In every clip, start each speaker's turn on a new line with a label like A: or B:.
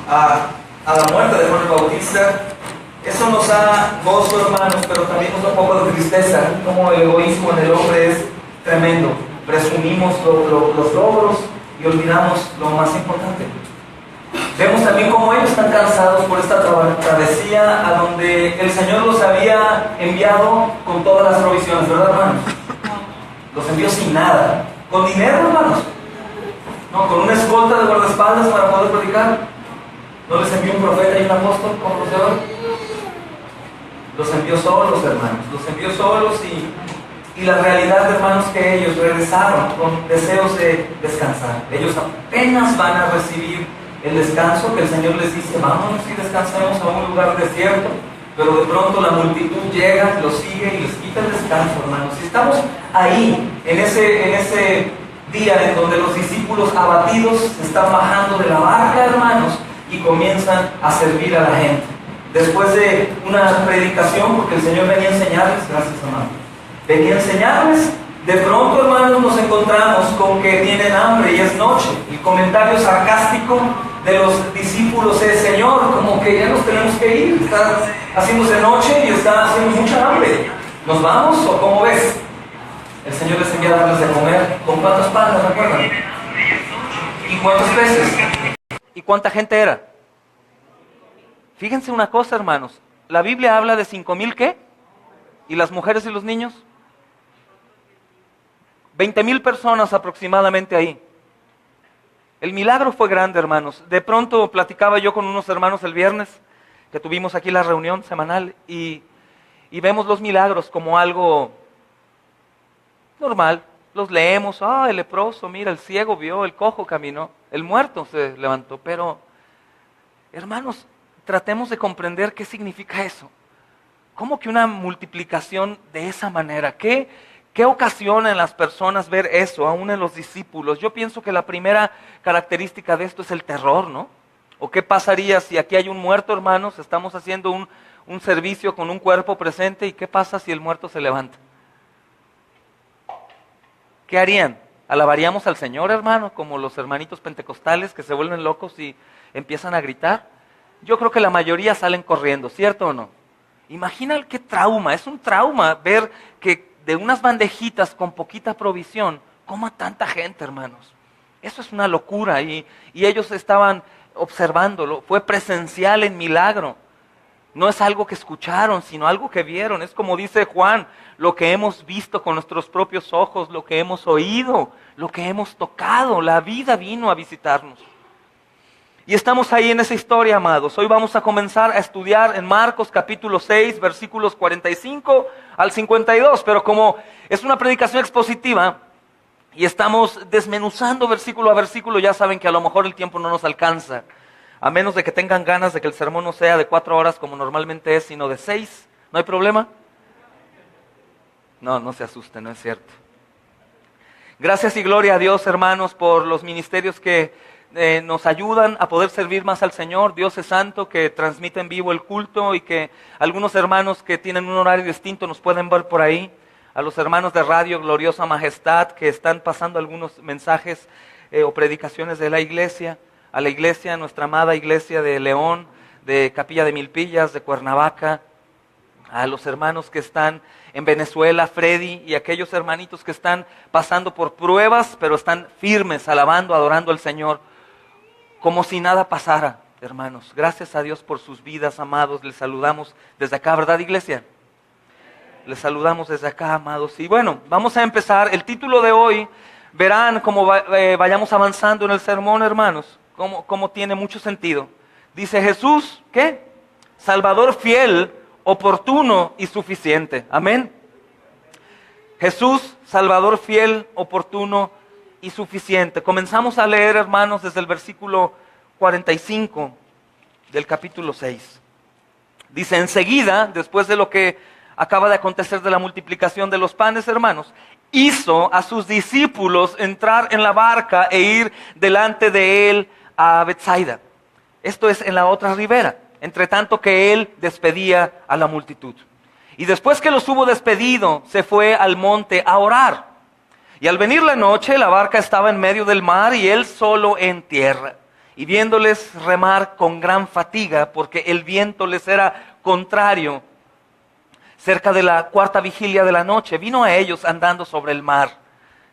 A: a la muerte de Juan el Bautista, eso nos da gozo, hermanos, pero también nos da un poco de tristeza, como el egoísmo en el hombre es tremendo. Presumimos los logros y olvidamos lo más importante. Vemos también cómo ellos están cansados por esta travesía a donde el Señor los había enviado con todas las provisiones, ¿verdad, hermanos? Los envió sin nada, con dinero, hermanos, no, con una escolta de guardaespaldas para poder predicar. No les envió un profeta y un apóstol como los de hoy. Los envió solos, hermanos, los envió solos y la realidad, hermanos, que ellos regresaron con deseos de descansar. Ellos apenas van a recibir el descanso que el Señor les dice: vámonos y descansemos a un lugar desierto. Pero de pronto la multitud llega, los sigue y les quita el descanso, hermanos. Y estamos ahí, en ese día en donde los discípulos abatidos se están bajando de la barca, hermanos, y comienzan a servir a la gente. Después de una predicación, porque el Señor venía a enseñarles, gracias, hermano, venía a enseñarles, de pronto, hermanos, nos encontramos con que tienen hambre y es noche. El comentario sarcástico de los discípulos es: Señor, como que ya nos tenemos que ir, está haciéndose noche y está haciendo mucha hambre. ¿Nos vamos o cómo ves? El Señor les envía a darles de comer. ¿Con cuántos panes, recuerdan? ¿Y cuántos peces? ¿Y cuánta gente era? Fíjense una cosa, hermanos. La Biblia habla de 5,000, ¿qué? ¿Y las mujeres y los niños? 20,000 personas aproximadamente ahí. El milagro fue grande, hermanos. De pronto platicaba yo con unos hermanos el viernes, que tuvimos aquí la reunión semanal, y vemos los milagros como algo normal. Los leemos: el leproso, mira, el ciego vio, el cojo caminó, el muerto se levantó. Pero, hermanos, tratemos de comprender qué significa eso. ¿Cómo que una multiplicación de esa manera? ¿Qué ocasiona en las personas ver eso, aún en los discípulos? Yo pienso que la primera característica de esto es el terror, ¿no? ¿O qué pasaría si aquí hay un muerto, hermanos? Estamos haciendo un servicio con un cuerpo presente, ¿y qué pasa si el muerto se levanta? ¿Qué harían? ¿Alabaríamos al Señor, hermano? Como los hermanitos pentecostales que se vuelven locos y empiezan a gritar. Yo creo que la mayoría salen corriendo, ¿cierto o no? Imagina qué trauma, es un trauma ver que de unas bandejitas con poquita provisión coma tanta gente, hermanos. Eso es una locura y ellos estaban observándolo, fue presencial en milagro. No es algo que escucharon, sino algo que vieron. Es como dice Juan: lo que hemos visto con nuestros propios ojos, lo que hemos oído, lo que hemos tocado. La vida vino a visitarnos. Y estamos ahí en esa historia, amados. Hoy vamos a comenzar a estudiar en Marcos capítulo 6, versículos 45 al 52. Pero como es una predicación expositiva y estamos desmenuzando versículo a versículo, ya saben que a lo mejor el tiempo no nos alcanza. A menos de que tengan ganas de que el sermón no sea de 4 horas como normalmente es, sino de 6. ¿No hay problema? No se asusten, no es cierto. Gracias y gloria a Dios, hermanos, por los ministerios que nos ayudan a poder servir más al Señor. Dios es santo, que transmite en vivo el culto y que algunos hermanos que tienen un horario distinto nos pueden ver por ahí. A los hermanos de Radio Gloriosa Majestad que están pasando algunos mensajes o predicaciones de la iglesia. A la iglesia, nuestra amada iglesia de León, de Capilla de Milpillas, de Cuernavaca. A los hermanos que están en Venezuela, Freddy, y aquellos hermanitos que están pasando por pruebas, pero están firmes, alabando, adorando al Señor, como si nada pasara, hermanos. Gracias a Dios por sus vidas, amados. Les saludamos desde acá, ¿verdad, iglesia? Les saludamos desde acá, amados. Y bueno, vamos a empezar. El título de hoy, verán cómo vayamos avanzando en el sermón, hermanos, cómo tiene mucho sentido. Dice: Jesús, ¿qué? Salvador fiel, oportuno y suficiente. Amén. Jesús, Salvador fiel, oportuno y suficiente. Comenzamos a leer, hermanos, desde el versículo 45 del capítulo 6. Dice: enseguida, después de lo que acaba de acontecer de la multiplicación de los panes, hermanos, hizo a sus discípulos entrar en la barca e ir delante de él a Betsaida. Esto es en la otra ribera, entre tanto que él despedía a la multitud. Y después que los hubo despedido, se fue al monte a orar. Y al venir la noche, la barca estaba en medio del mar y él solo en tierra. y viéndoles remar con gran fatiga, porque el viento les era contrario, cerca de la cuarta vigilia de la noche, vino a ellos andando sobre el mar.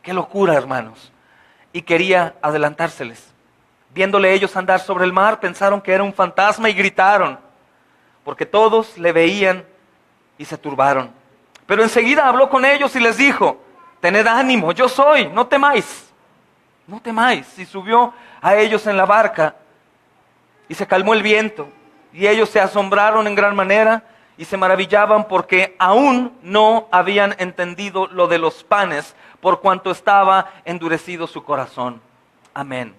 A: ¡Qué locura, hermanos! Y quería adelantárseles. Viéndole ellos andar sobre el mar, pensaron que era un fantasma y gritaron, porque todos le veían y se turbaron. Pero enseguida habló con ellos y les dijo: tened ánimo, yo soy, no temáis, no temáis. Y subió a ellos en la barca y se calmó el viento. Y ellos se asombraron en gran manera y se maravillaban porque aún no habían entendido lo de los panes, por cuanto estaba endurecido su corazón. Amén.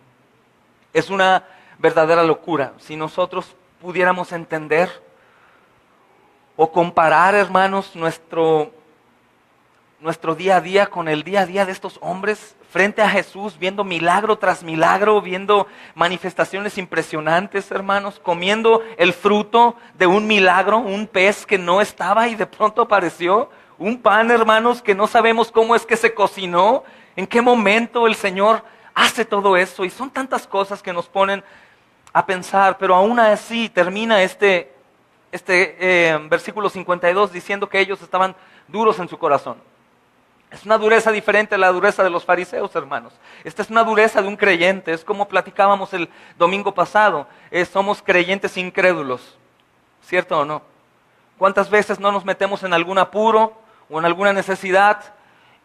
A: Es una verdadera locura. Si nosotros pudiéramos entender o comparar, hermanos, nuestro día a día con el día a día de estos hombres frente a Jesús, viendo milagro tras milagro, viendo manifestaciones impresionantes, hermanos, comiendo el fruto de un milagro, un pez que no estaba y de pronto apareció, un pan, hermanos, que no sabemos cómo es que se cocinó, en qué momento el Señor hace todo eso, y son tantas cosas que nos ponen a pensar, pero aún así termina este versículo 52 diciendo que ellos estaban duros en su corazón. Es una dureza diferente a la dureza de los fariseos, hermanos. Esta es una dureza de un creyente, es como platicábamos el domingo pasado, somos creyentes incrédulos, ¿cierto o no? ¿Cuántas veces no nos metemos en algún apuro o en alguna necesidad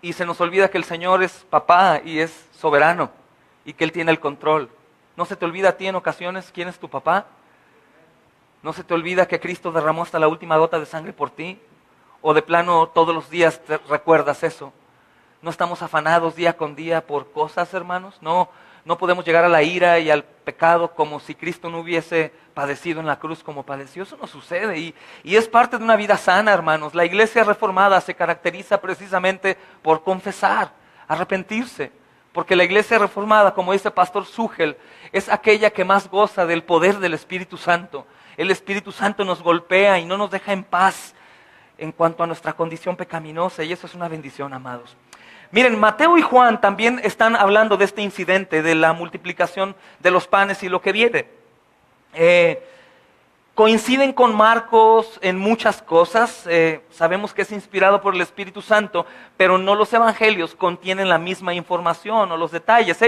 A: y se nos olvida que el Señor es papá y es soberano y que Él tiene el control? ¿No se te olvida a ti en ocasiones quién es tu papá? ¿No se te olvida que Cristo derramó hasta la última gota de sangre por ti? ¿O de plano todos los días te recuerdas eso? ¿No estamos afanados día con día por cosas, hermanos? No podemos llegar a la ira y al pecado como si Cristo no hubiese padecido en la cruz como padeció. Eso no sucede y es parte de una vida sana, hermanos. La iglesia reformada se caracteriza precisamente por confesar, arrepentirse. Porque la iglesia reformada, como dice Pastor Sugel, es aquella que más goza del poder del Espíritu Santo. El Espíritu Santo nos golpea y no nos deja en paz en cuanto a nuestra condición pecaminosa, y eso es una bendición, amados. Miren, Mateo y Juan también están hablando de este incidente, de la multiplicación de los panes y lo que viene. Coinciden con Marcos en muchas cosas, sabemos que es inspirado por el Espíritu Santo, pero no los evangelios contienen la misma información o los detalles.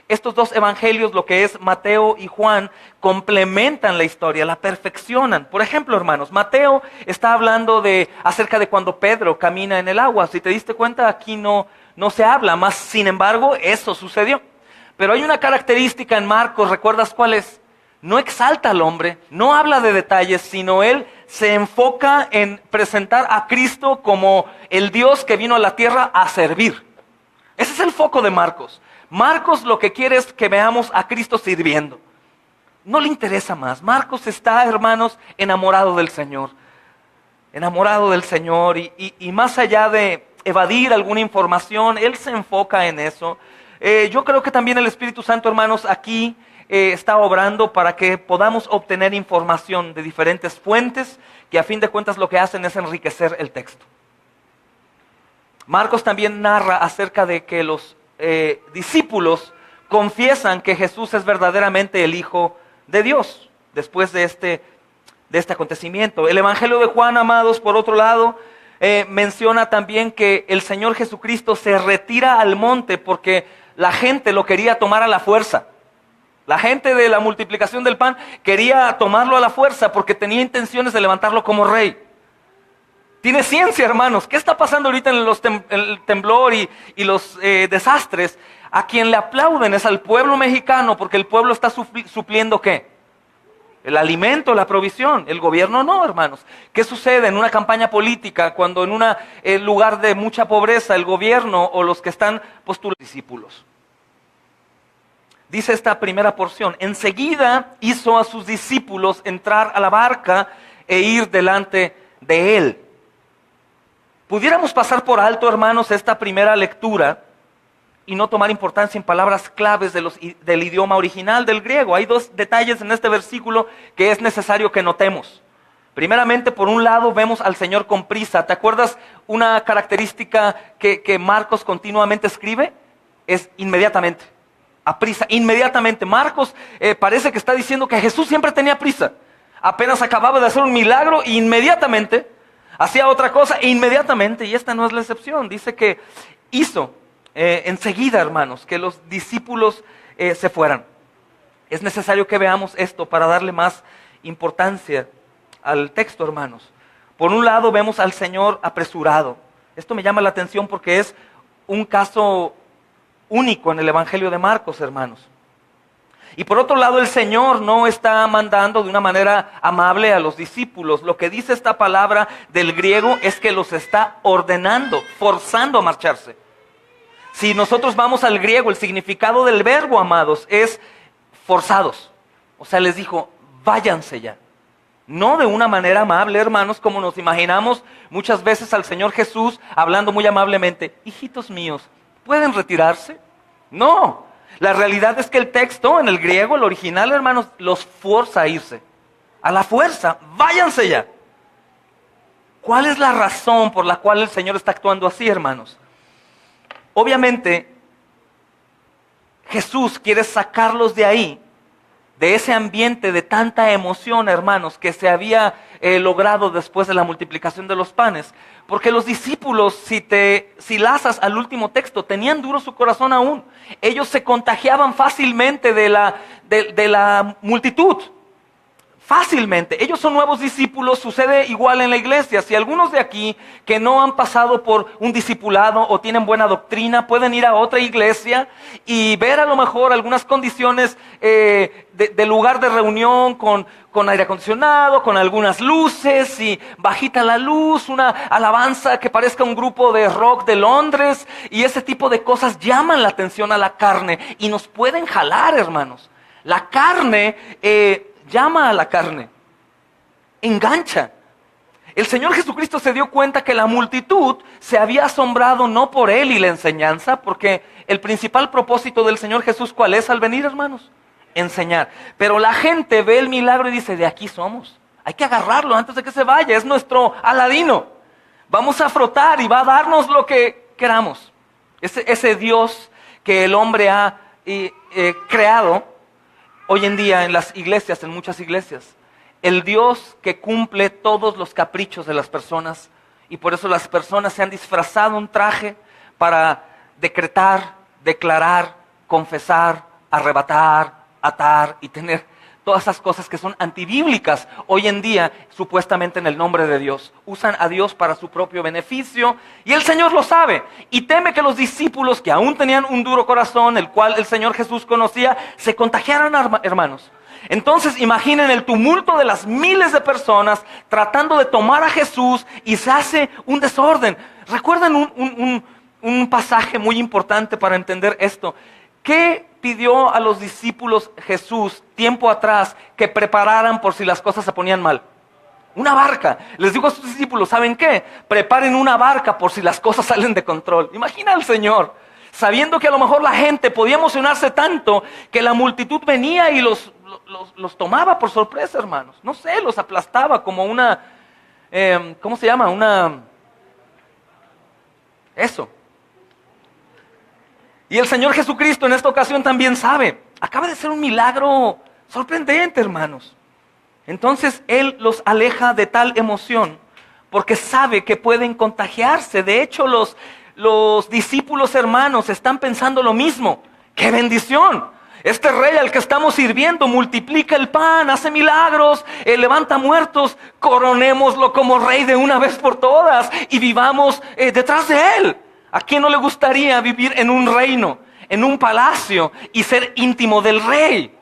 A: Estos dos evangelios, lo que es Mateo y Juan, complementan la historia, la perfeccionan. Por ejemplo, hermanos, Mateo está hablando acerca de cuando Pedro camina en el agua. Si te diste cuenta, aquí no se habla, más sin embargo, eso sucedió. Pero hay una característica en Marcos, ¿recuerdas cuál es? No exalta al hombre, no habla de detalles, sino él se enfoca en presentar a Cristo como el Dios que vino a la tierra a servir. Ese es el foco de Marcos. Marcos lo que quiere es que veamos a Cristo sirviendo. No le interesa más. Marcos está, hermanos, enamorado del Señor. Enamorado del Señor y más allá de evadir alguna información, él se enfoca en eso. Yo creo que también el Espíritu Santo, hermanos, aquí está obrando para que podamos obtener información de diferentes fuentes que a fin de cuentas lo que hacen es enriquecer el texto. Marcos también narra acerca de que los discípulos confiesan que Jesús es verdaderamente el Hijo de Dios después de este acontecimiento. El Evangelio de Juan, amados, por otro lado, menciona también que el Señor Jesucristo se retira al monte porque la gente lo quería tomar a la fuerza. La gente de la multiplicación del pan quería tomarlo a la fuerza porque tenía intenciones de levantarlo como rey. Tiene ciencia, hermanos. ¿Qué está pasando ahorita en el temblor y los desastres? A quien le aplauden es al pueblo mexicano porque el pueblo está supliendo ¿qué? El alimento, la provisión. El gobierno no, hermanos. ¿Qué sucede en una campaña política cuando en un lugar de mucha pobreza el gobierno o los que están postulando discípulos? Dice esta primera porción: enseguida hizo a sus discípulos entrar a la barca e ir delante de él. Pudiéramos pasar por alto, hermanos, esta primera lectura y no tomar importancia en palabras claves del idioma original del griego. Hay dos detalles en este versículo que es necesario que notemos. Primeramente, por un lado, vemos al Señor con prisa. ¿Te acuerdas una característica que Marcos continuamente escribe? Es inmediatamente.
B: a prisa, inmediatamente. Marcos parece que está diciendo que Jesús siempre tenía prisa. Apenas acababa de hacer un milagro e inmediatamente hacía otra cosa e inmediatamente, y esta no es la excepción. Dice que hizo enseguida, hermanos, que los discípulos se fueran. Es necesario que veamos esto para darle más importancia al texto, hermanos. Por un lado vemos al Señor apresurado. Esto me llama la atención porque es un caso único en el Evangelio de Marcos, hermanos. Y por otro lado, el Señor no está mandando de una manera amable a los discípulos. Lo que dice esta palabra del griego es que los está ordenando, forzando a marcharse. Si nosotros vamos al griego, el significado del verbo, amados, es forzados. O sea, les dijo, váyanse ya. No de una manera amable, hermanos, como nos imaginamos muchas veces al Señor Jesús hablando muy amablemente. Hijitos míos, ¿pueden retirarse? No. La realidad es que el texto en el griego, el original, hermanos, los fuerza a irse. A la fuerza, váyanse ya. ¿Cuál es la razón por la cual el Señor está actuando así, hermanos? Obviamente, Jesús quiere sacarlos de ahí, de ese ambiente de tanta emoción, hermanos, que se había logrado después de la multiplicación de los panes. Porque los discípulos, si lazas al último texto, tenían duro su corazón aún. Ellos se contagiaban fácilmente de la multitud. Fácilmente. Ellos son nuevos discípulos, sucede igual en la iglesia. Si algunos de aquí que no han pasado por un discipulado o tienen buena doctrina, pueden ir a otra iglesia y ver a lo mejor algunas condiciones de lugar de reunión con aire acondicionado, con algunas luces y bajita la luz, una alabanza que parezca un grupo de rock de Londres, y ese tipo de cosas llaman la atención a la carne y nos pueden jalar, hermanos. La carne llama a la carne, engancha. El Señor Jesucristo se dio cuenta que la multitud se había asombrado no por Él y la enseñanza, porque el principal propósito del Señor Jesús, ¿cuál es al venir, hermanos? Enseñar. Pero la gente ve el milagro y dice, de aquí somos. Hay que agarrarlo antes de que se vaya, es nuestro Aladino. Vamos a frotar y va a darnos lo que queramos. Ese Dios que el hombre ha creado, hoy en día en las iglesias, en muchas iglesias, el Dios que cumple todos los caprichos de las personas, y por eso las personas se han disfrazado un traje para decretar, declarar, confesar, arrebatar, atar y tener todas esas cosas que son antibíblicas hoy en día, supuestamente en el nombre de Dios. Usan a Dios para su propio beneficio, y el Señor lo sabe, y teme que los discípulos, que aún tenían un duro corazón, el cual el Señor Jesús conocía, se contagiaran, hermanos. Entonces imaginen el tumulto de las miles de personas tratando de tomar a Jesús, y se hace un desorden. ¿Recuerdan un pasaje muy importante para entender esto? ¿Qué pidió a los discípulos Jesús tiempo atrás que prepararan por si las cosas se ponían mal? Una barca. Les digo a sus discípulos, ¿saben qué? Preparen una barca por si las cosas salen de control. Imagina al Señor, sabiendo que a lo mejor la gente podía emocionarse tanto que la multitud venía y los tomaba por sorpresa, hermanos. No sé, los aplastaba como una, ¿cómo se llama? Eso. Y el Señor Jesucristo en esta ocasión también sabe. Acaba de ser un milagro sorprendente, hermanos. Entonces Él los aleja de tal emoción porque sabe que pueden contagiarse. De hecho, los discípulos, hermanos, están pensando lo mismo. ¡Qué bendición! Este rey al que estamos sirviendo multiplica el pan, hace milagros, levanta muertos. Coronémoslo como rey de una vez por todas y vivamos detrás de Él. ¿A quién no le gustaría vivir en un reino, en un palacio y ser íntimo del rey?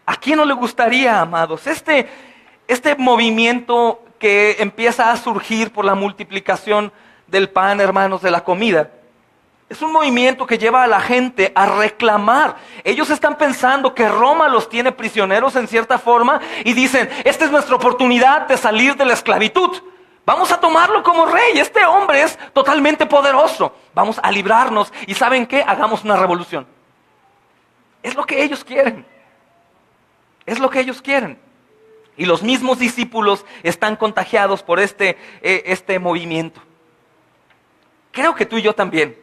B: ¿A quién no le gustaría, amados? Este movimiento que empieza a surgir por la multiplicación del pan, hermanos, de la comida, es un movimiento que lleva a la gente a reclamar. Ellos están pensando que Roma los tiene prisioneros en cierta forma y dicen, esta es nuestra oportunidad de salir de la esclavitud. Vamos a tomarlo como rey. Este hombre es totalmente poderoso. Vamos a librarnos. ¿Y saben qué? Hagamos una revolución. Es lo que ellos quieren. Es lo que ellos quieren. Y los mismos discípulos están contagiados por este movimiento. Creo que tú y yo también.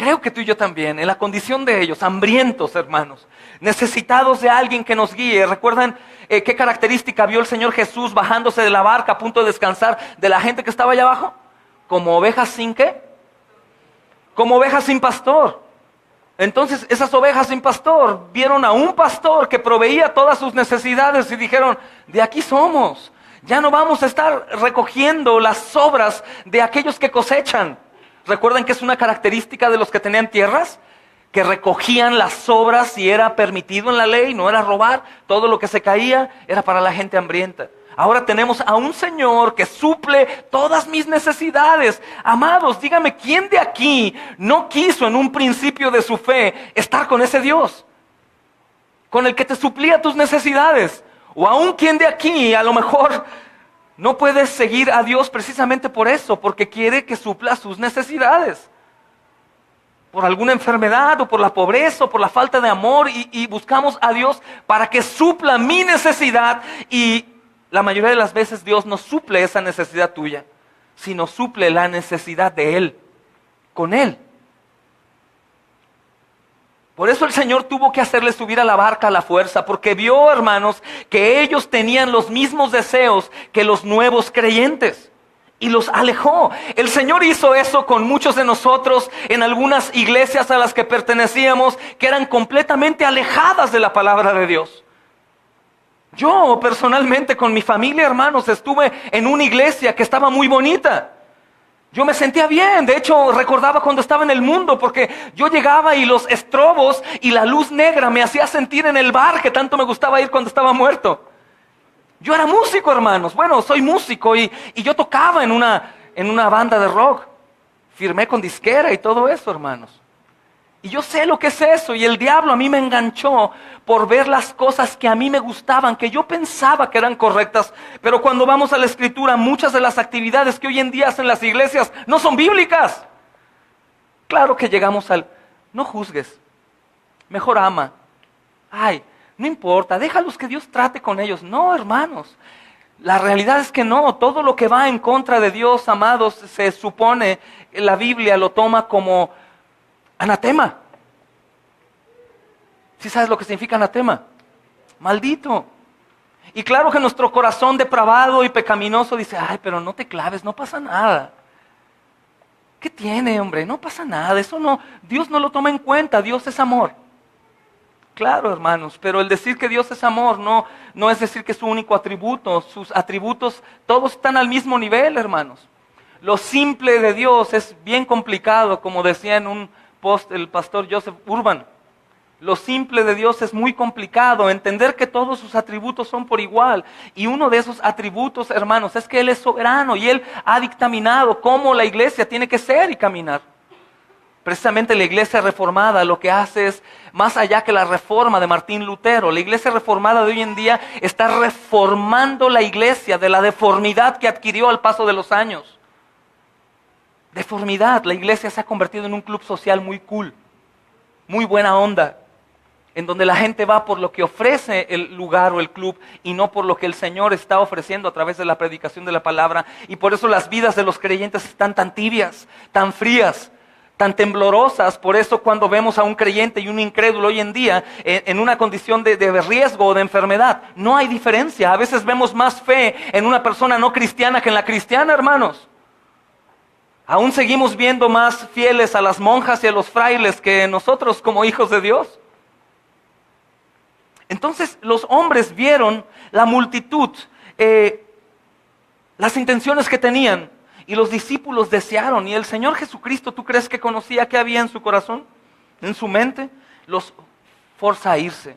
B: Creo que tú y yo también, en la condición de ellos, hambrientos, hermanos, necesitados de alguien que nos guíe. ¿Recuerdan qué característica vio el Señor Jesús bajándose de la barca a punto de descansar de la gente que estaba allá abajo? Como ovejas sin ¿qué? Como ovejas sin pastor. Entonces esas ovejas sin pastor vieron a un pastor que proveía todas sus necesidades y dijeron, de aquí somos. Ya no vamos a estar recogiendo las sobras de aquellos que cosechan. ¿Recuerdan que es una característica de los que tenían tierras? Que recogían las sobras si era permitido en la ley, no era robar. Todo lo que se caía era para la gente hambrienta. Ahora tenemos a un Señor que suple todas mis necesidades. Amados, dígame, ¿quién de aquí no quiso en un principio de su fe estar con ese Dios? Con el que te suplía tus necesidades. O aún quién de aquí a lo mejor no puedes seguir a Dios precisamente por eso, porque quiere que supla sus necesidades. Por alguna enfermedad o por la pobreza o por la falta de amor y buscamos a Dios para que supla mi necesidad y la mayoría de las veces Dios no suple esa necesidad tuya, sino suple la necesidad de Él, con Él. Por eso el Señor tuvo que hacerles subir a la barca a la fuerza, porque vio, hermanos, que ellos tenían los mismos deseos que los nuevos creyentes y los alejó. El Señor hizo eso con muchos de nosotros en algunas iglesias a las que pertenecíamos, que eran completamente alejadas de la palabra de Dios. Yo personalmente con mi familia, hermanos, estuve en una iglesia que estaba muy bonita. Yo me sentía bien, de hecho recordaba cuando estaba en el mundo, porque yo llegaba y los estrobos y la luz negra me hacía sentir en el bar que tanto me gustaba ir cuando estaba muerto. Yo era músico, hermanos, bueno, soy músico y yo tocaba en una banda de rock. Firmé con disquera y todo eso, hermanos. Y yo sé lo que es eso, y el diablo a mí me enganchó por ver las cosas que a mí me gustaban, que yo pensaba que eran correctas, pero cuando vamos a la Escritura, muchas de las actividades que hoy en día hacen las iglesias no son bíblicas. Claro que llegamos al, no juzgues, mejor ama. Ay, no importa, déjalos que Dios trate con ellos. No, hermanos, la realidad es que no, todo lo que va en contra de Dios, amados, se supone, la Biblia lo toma como anatema. ¿Sí sabes lo que significa anatema? Maldito. Y claro que nuestro corazón depravado y pecaminoso dice, ay, pero no te claves, no pasa nada. ¿Qué tiene, hombre? No pasa nada, eso no, Dios no lo toma en cuenta, Dios es amor. Claro, hermanos, pero el decir que Dios es amor no es decir que es su único atributo, sus atributos todos están al mismo nivel, hermanos. Lo simple de Dios es bien complicado, como decía en un post el pastor Joseph Urban. Lo simple de Dios es muy complicado, entender que todos sus atributos son por igual. Y uno de esos atributos, hermanos, es que Él es soberano y Él ha dictaminado cómo la iglesia tiene que ser y caminar. Precisamente la iglesia reformada lo que hace es, más allá que la reforma de Martín Lutero, la iglesia reformada de hoy en día está reformando la iglesia de la deformidad que adquirió al paso de los años. Deformidad, la iglesia se ha convertido en un club social muy cool, muy buena onda, en donde la gente va por lo que ofrece el lugar o el club y no por lo que el Señor está ofreciendo a través de la predicación de la palabra. Y por eso las vidas de los creyentes están tan tibias, tan frías, tan temblorosas. Por eso cuando vemos a un creyente y un incrédulo hoy en día en una condición de riesgo o de enfermedad, no hay diferencia. A veces vemos más fe en una persona no cristiana que en la cristiana, hermanos. Aún seguimos viendo más fieles a las monjas y a los frailes que nosotros como hijos de Dios. Entonces los hombres vieron la multitud, las intenciones que tenían, y los discípulos desearon. Y el Señor Jesucristo, ¿tú crees que conocía qué había en su corazón, en su mente? Los forza a irse.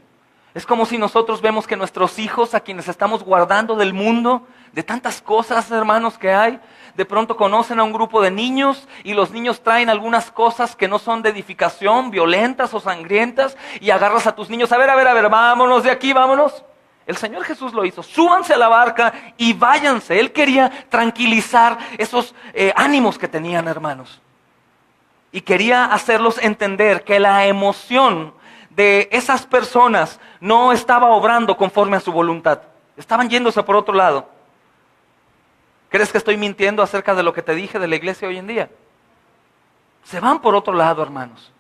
B: Es como si nosotros vemos que nuestros hijos, a quienes estamos guardando del mundo, de tantas cosas, hermanos, que hay, de pronto conocen a un grupo de niños y los niños traen algunas cosas que no son de edificación, violentas o sangrientas, y agarras a tus niños, a ver, vámonos de aquí, vámonos. El Señor Jesús lo hizo, súbanse a la barca y váyanse. Él quería tranquilizar esos ánimos que tenían, hermanos. Y quería hacerlos entender que la emoción de esas personas no estaba obrando conforme a su voluntad. Estaban yéndose por otro lado. ¿Crees que estoy mintiendo acerca de lo que te dije de la iglesia hoy en día? Se van por otro lado, hermanos.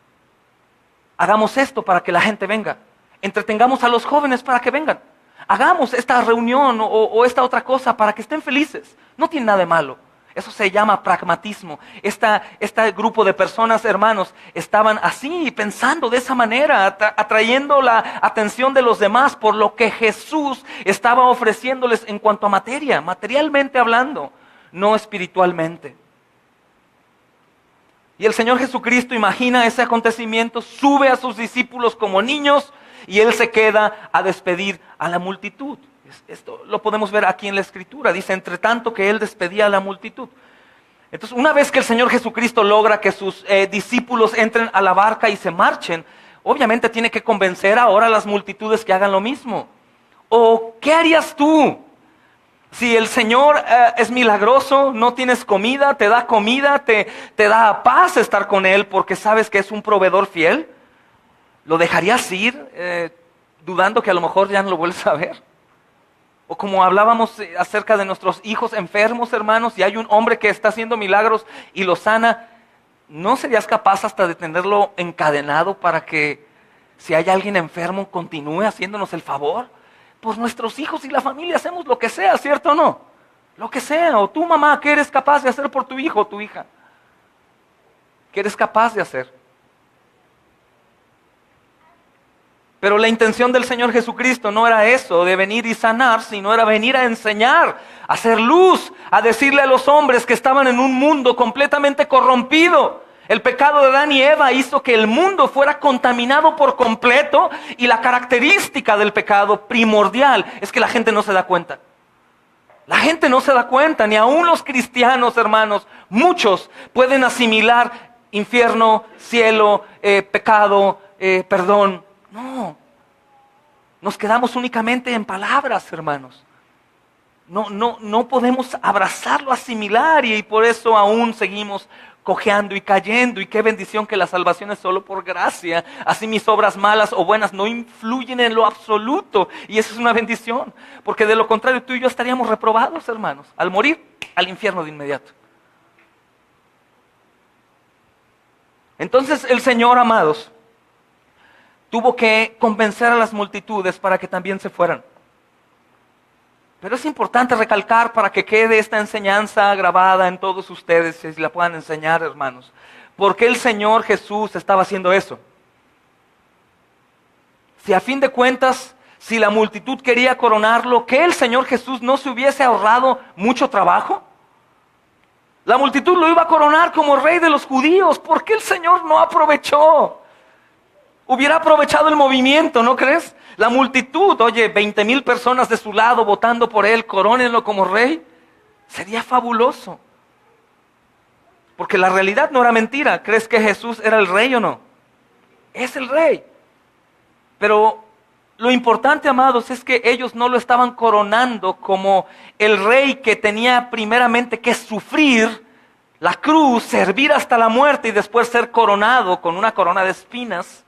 B: Hagamos esto para que la gente venga. Entretengamos a los jóvenes para que vengan. Hagamos esta reunión o esta otra cosa para que estén felices. No tiene nada de malo. Eso se llama pragmatismo. Este grupo de personas, hermanos, estaban así, pensando de esa manera, atrayendo la atención de los demás por lo que Jesús estaba ofreciéndoles en cuanto a materia, materialmente hablando, no espiritualmente. Y el Señor Jesucristo imagina ese acontecimiento, sube a sus discípulos como niños y Él se queda a despedir a la multitud. Esto lo podemos ver aquí en la Escritura. Dice, entre tanto que Él despedía a la multitud. Entonces, una vez que el Señor Jesucristo logra que sus discípulos entren a la barca y se marchen, obviamente tiene que convencer ahora a las multitudes que hagan lo mismo. ¿O qué harías tú? Si el Señor es milagroso, no tienes comida, te da paz estar con Él porque sabes que es un proveedor fiel, ¿lo dejarías ir dudando que a lo mejor ya no lo vuelves a ver? O como hablábamos acerca de nuestros hijos enfermos, hermanos, y hay un hombre que está haciendo milagros y lo sana, ¿no serías capaz hasta de tenerlo encadenado para que si hay alguien enfermo continúe haciéndonos el favor? Por nuestros hijos y la familia hacemos lo que sea, ¿cierto o no? Lo que sea. O tú, mamá, ¿qué eres capaz de hacer por tu hijo o tu hija? ¿Qué eres capaz de hacer? Pero la intención del Señor Jesucristo no era eso, de venir y sanar, sino era venir a enseñar, a hacer luz, a decirle a los hombres que estaban en un mundo completamente corrompido. El pecado de Adán y Eva hizo que el mundo fuera contaminado por completo y la característica del pecado primordial es que la gente no se da cuenta. La gente no se da cuenta, ni aún los cristianos, hermanos, muchos pueden asimilar infierno, cielo, pecado, perdón. No, nos quedamos únicamente en palabras, hermanos. No podemos abrazarlo, asimilar y por eso aún seguimos cojeando y cayendo. Y qué bendición que la salvación es solo por gracia. Así mis obras malas o buenas no influyen en lo absoluto. Y eso es una bendición. Porque de lo contrario tú y yo estaríamos reprobados, hermanos. Al morir, al infierno de inmediato. Entonces el Señor, amados, tuvo que convencer a las multitudes para que también se fueran. Pero es importante recalcar para que quede esta enseñanza grabada en todos ustedes y la puedan enseñar, hermanos. ¿Por qué el Señor Jesús estaba haciendo eso? Si a fin de cuentas, si la multitud quería coronarlo, ¿qué el Señor Jesús no se hubiese ahorrado mucho trabajo? La multitud lo iba a coronar como rey de los judíos. ¿Por qué el Señor no aprovechó? Hubiera aprovechado el movimiento, ¿no crees? La multitud, oye, 20,000 personas de su lado votando por él, corónenlo como rey. Sería fabuloso. Porque la realidad no era mentira. ¿Crees que Jesús era el rey o no? Es el rey. Pero lo importante, amados, es que ellos no lo estaban coronando como el rey que tenía primeramente que sufrir la cruz, servir hasta la muerte y después ser coronado con una corona de espinas.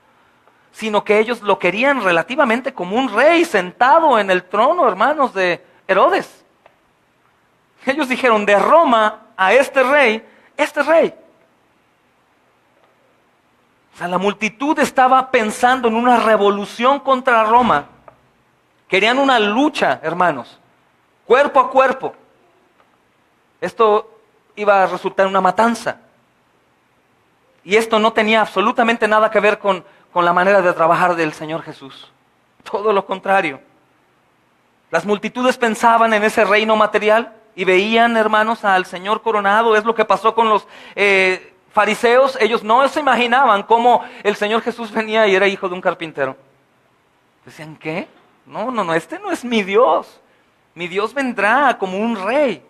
B: Sino que ellos lo querían relativamente como un rey sentado en el trono, hermanos, de Herodes. Ellos dijeron, de Roma a este rey. O sea, la multitud estaba pensando en una revolución contra Roma. Querían una lucha, hermanos, cuerpo a cuerpo. Esto iba a resultar en una matanza. Y esto no tenía absolutamente nada que ver con la manera de trabajar del Señor Jesús. Todo lo contrario. Las multitudes pensaban en ese reino material y veían, hermanos, al Señor coronado. Es lo que pasó con los fariseos. Ellos no se imaginaban cómo el Señor Jesús venía y era hijo de un carpintero. Decían, ¿qué? No, este no es mi Dios. Mi Dios vendrá como un rey.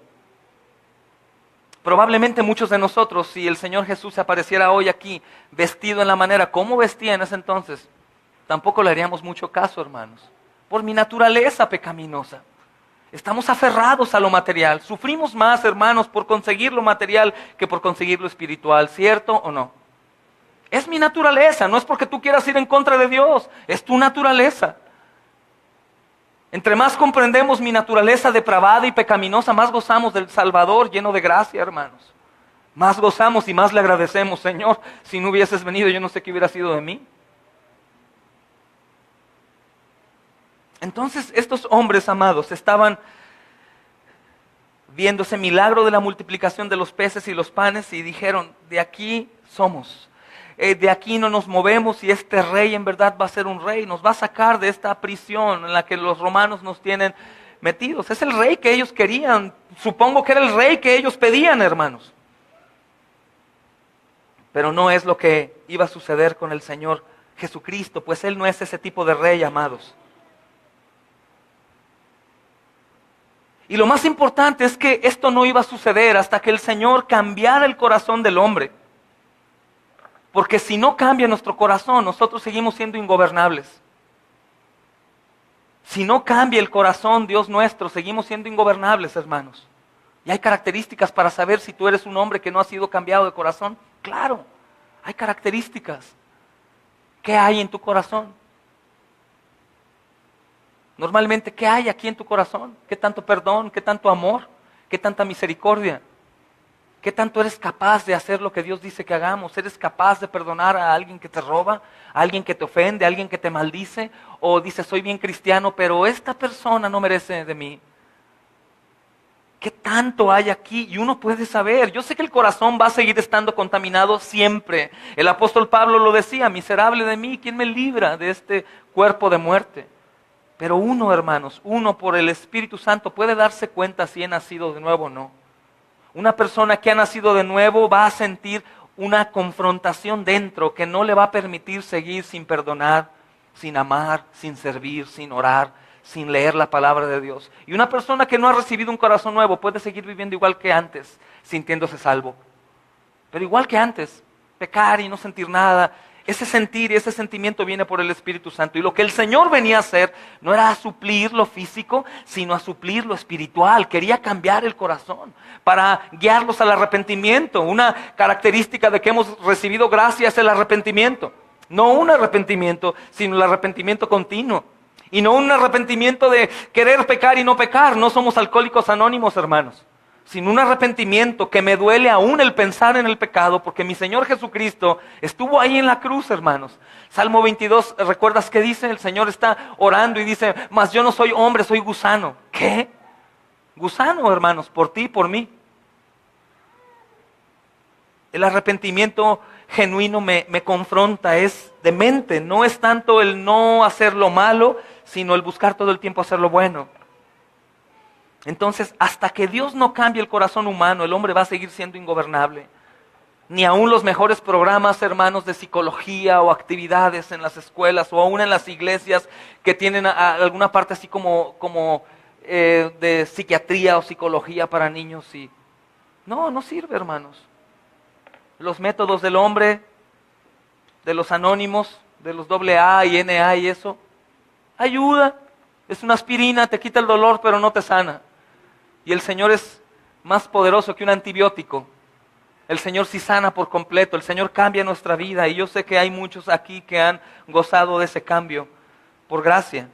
B: Probablemente muchos de nosotros, si el Señor Jesús se apareciera hoy aquí, vestido en la manera como vestía en ese entonces, tampoco le haríamos mucho caso, hermanos, por mi naturaleza pecaminosa. Estamos aferrados a lo material, sufrimos más, hermanos, por conseguir lo material que por conseguir lo espiritual, ¿cierto o no? Es mi naturaleza, no es porque tú quieras ir en contra de Dios, es tu naturaleza. Entre más comprendemos mi naturaleza depravada y pecaminosa, más gozamos del Salvador lleno de gracia, hermanos. Más gozamos y más le agradecemos. Señor, si no hubieses venido, yo no sé qué hubiera sido de mí. Entonces estos hombres, amados, estaban viendo ese milagro de la multiplicación de los peces y los panes y dijeron, de aquí somos, de aquí no nos movemos y este rey en verdad va a ser un rey, nos va a sacar de esta prisión en la que los romanos nos tienen metidos. Es el rey que ellos querían, supongo que era el rey que ellos pedían, hermanos. Pero no es lo que iba a suceder con el Señor Jesucristo, pues Él no es ese tipo de rey, amados. Y lo más importante es que esto no iba a suceder hasta que el Señor cambiara el corazón del hombre. Porque si no cambia nuestro corazón, nosotros seguimos siendo ingobernables. Si no cambia el corazón, Dios nuestro, seguimos siendo ingobernables, hermanos. Y hay características para saber si tú eres un hombre que no ha sido cambiado de corazón. Claro, hay características. ¿Qué hay en tu corazón? Normalmente, ¿qué hay aquí en tu corazón? ¿Qué tanto perdón? ¿Qué tanto amor? ¿Qué tanta misericordia? ¿Qué tanto eres capaz de hacer lo que Dios dice que hagamos? ¿Eres capaz de perdonar a alguien que te roba? ¿A alguien que te ofende? ¿A alguien que te maldice? ¿O dices, soy bien cristiano, pero esta persona no merece de mí? ¿Qué tanto hay aquí? Y uno puede saber. Yo sé que el corazón va a seguir estando contaminado siempre. El apóstol Pablo lo decía, miserable de mí, ¿quién me libra de este cuerpo de muerte? Pero uno, hermanos, uno por el Espíritu Santo puede darse cuenta si ha nacido de nuevo o no. Una persona que ha nacido de nuevo va a sentir una confrontación dentro que no le va a permitir seguir sin perdonar, sin amar, sin servir, sin orar, sin leer la palabra de Dios. Y una persona que no ha recibido un corazón nuevo puede seguir viviendo igual que antes, sintiéndose salvo. Pero igual que antes, pecar y no sentir nada. Ese sentir y ese sentimiento viene por el Espíritu Santo. Y lo que el Señor venía a hacer no era a suplir lo físico, sino a suplir lo espiritual. Quería cambiar el corazón para guiarlos al arrepentimiento. Una característica de que hemos recibido gracia es el arrepentimiento. No un arrepentimiento, sino el arrepentimiento continuo. Y no un arrepentimiento de querer pecar y no pecar. No somos alcohólicos anónimos, hermanos. Sino un arrepentimiento que me duele aún el pensar en el pecado, porque mi Señor Jesucristo estuvo ahí en la cruz, hermanos. Salmo 22, ¿recuerdas qué dice? El Señor está orando y dice, mas yo no soy hombre, soy gusano. ¿Qué? Gusano, hermanos, por ti y por mí. El arrepentimiento genuino me confronta, es de mente, no es tanto el no hacer lo malo, sino el buscar todo el tiempo hacer lo bueno. Entonces, hasta que Dios no cambie el corazón humano, el hombre va a seguir siendo ingobernable. Ni aun los mejores programas, hermanos, de psicología o actividades en las escuelas o aún en las iglesias que tienen alguna parte así como de psiquiatría o psicología para niños. No sirve, hermanos. Los métodos del hombre, de los anónimos, de los AA y NA y eso, ayuda. Es una aspirina, te quita el dolor, pero no te sana. Y el Señor es más poderoso que un antibiótico. El Señor sí sana por completo, el Señor cambia nuestra vida. Y yo sé que hay muchos aquí que han gozado de ese cambio por gracia.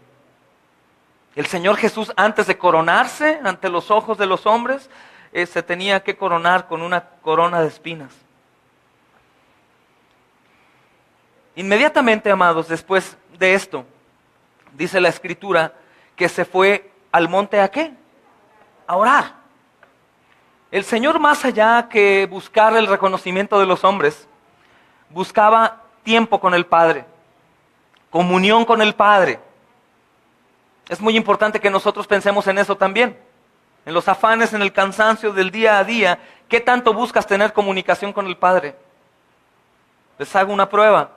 B: El Señor Jesús, antes de coronarse ante los ojos de los hombres, se tenía que coronar con una corona de espinas. Inmediatamente, amados, después de esto, dice la Escritura que se fue al monte ¿a qué? A orar. El Señor, más allá que buscar el reconocimiento de los hombres, buscaba tiempo con el Padre, comunión con el Padre. Es muy importante que nosotros pensemos en eso también. En los afanes, en el cansancio del día a día, ¿qué tanto buscas tener comunicación con el Padre? Les hago una prueba.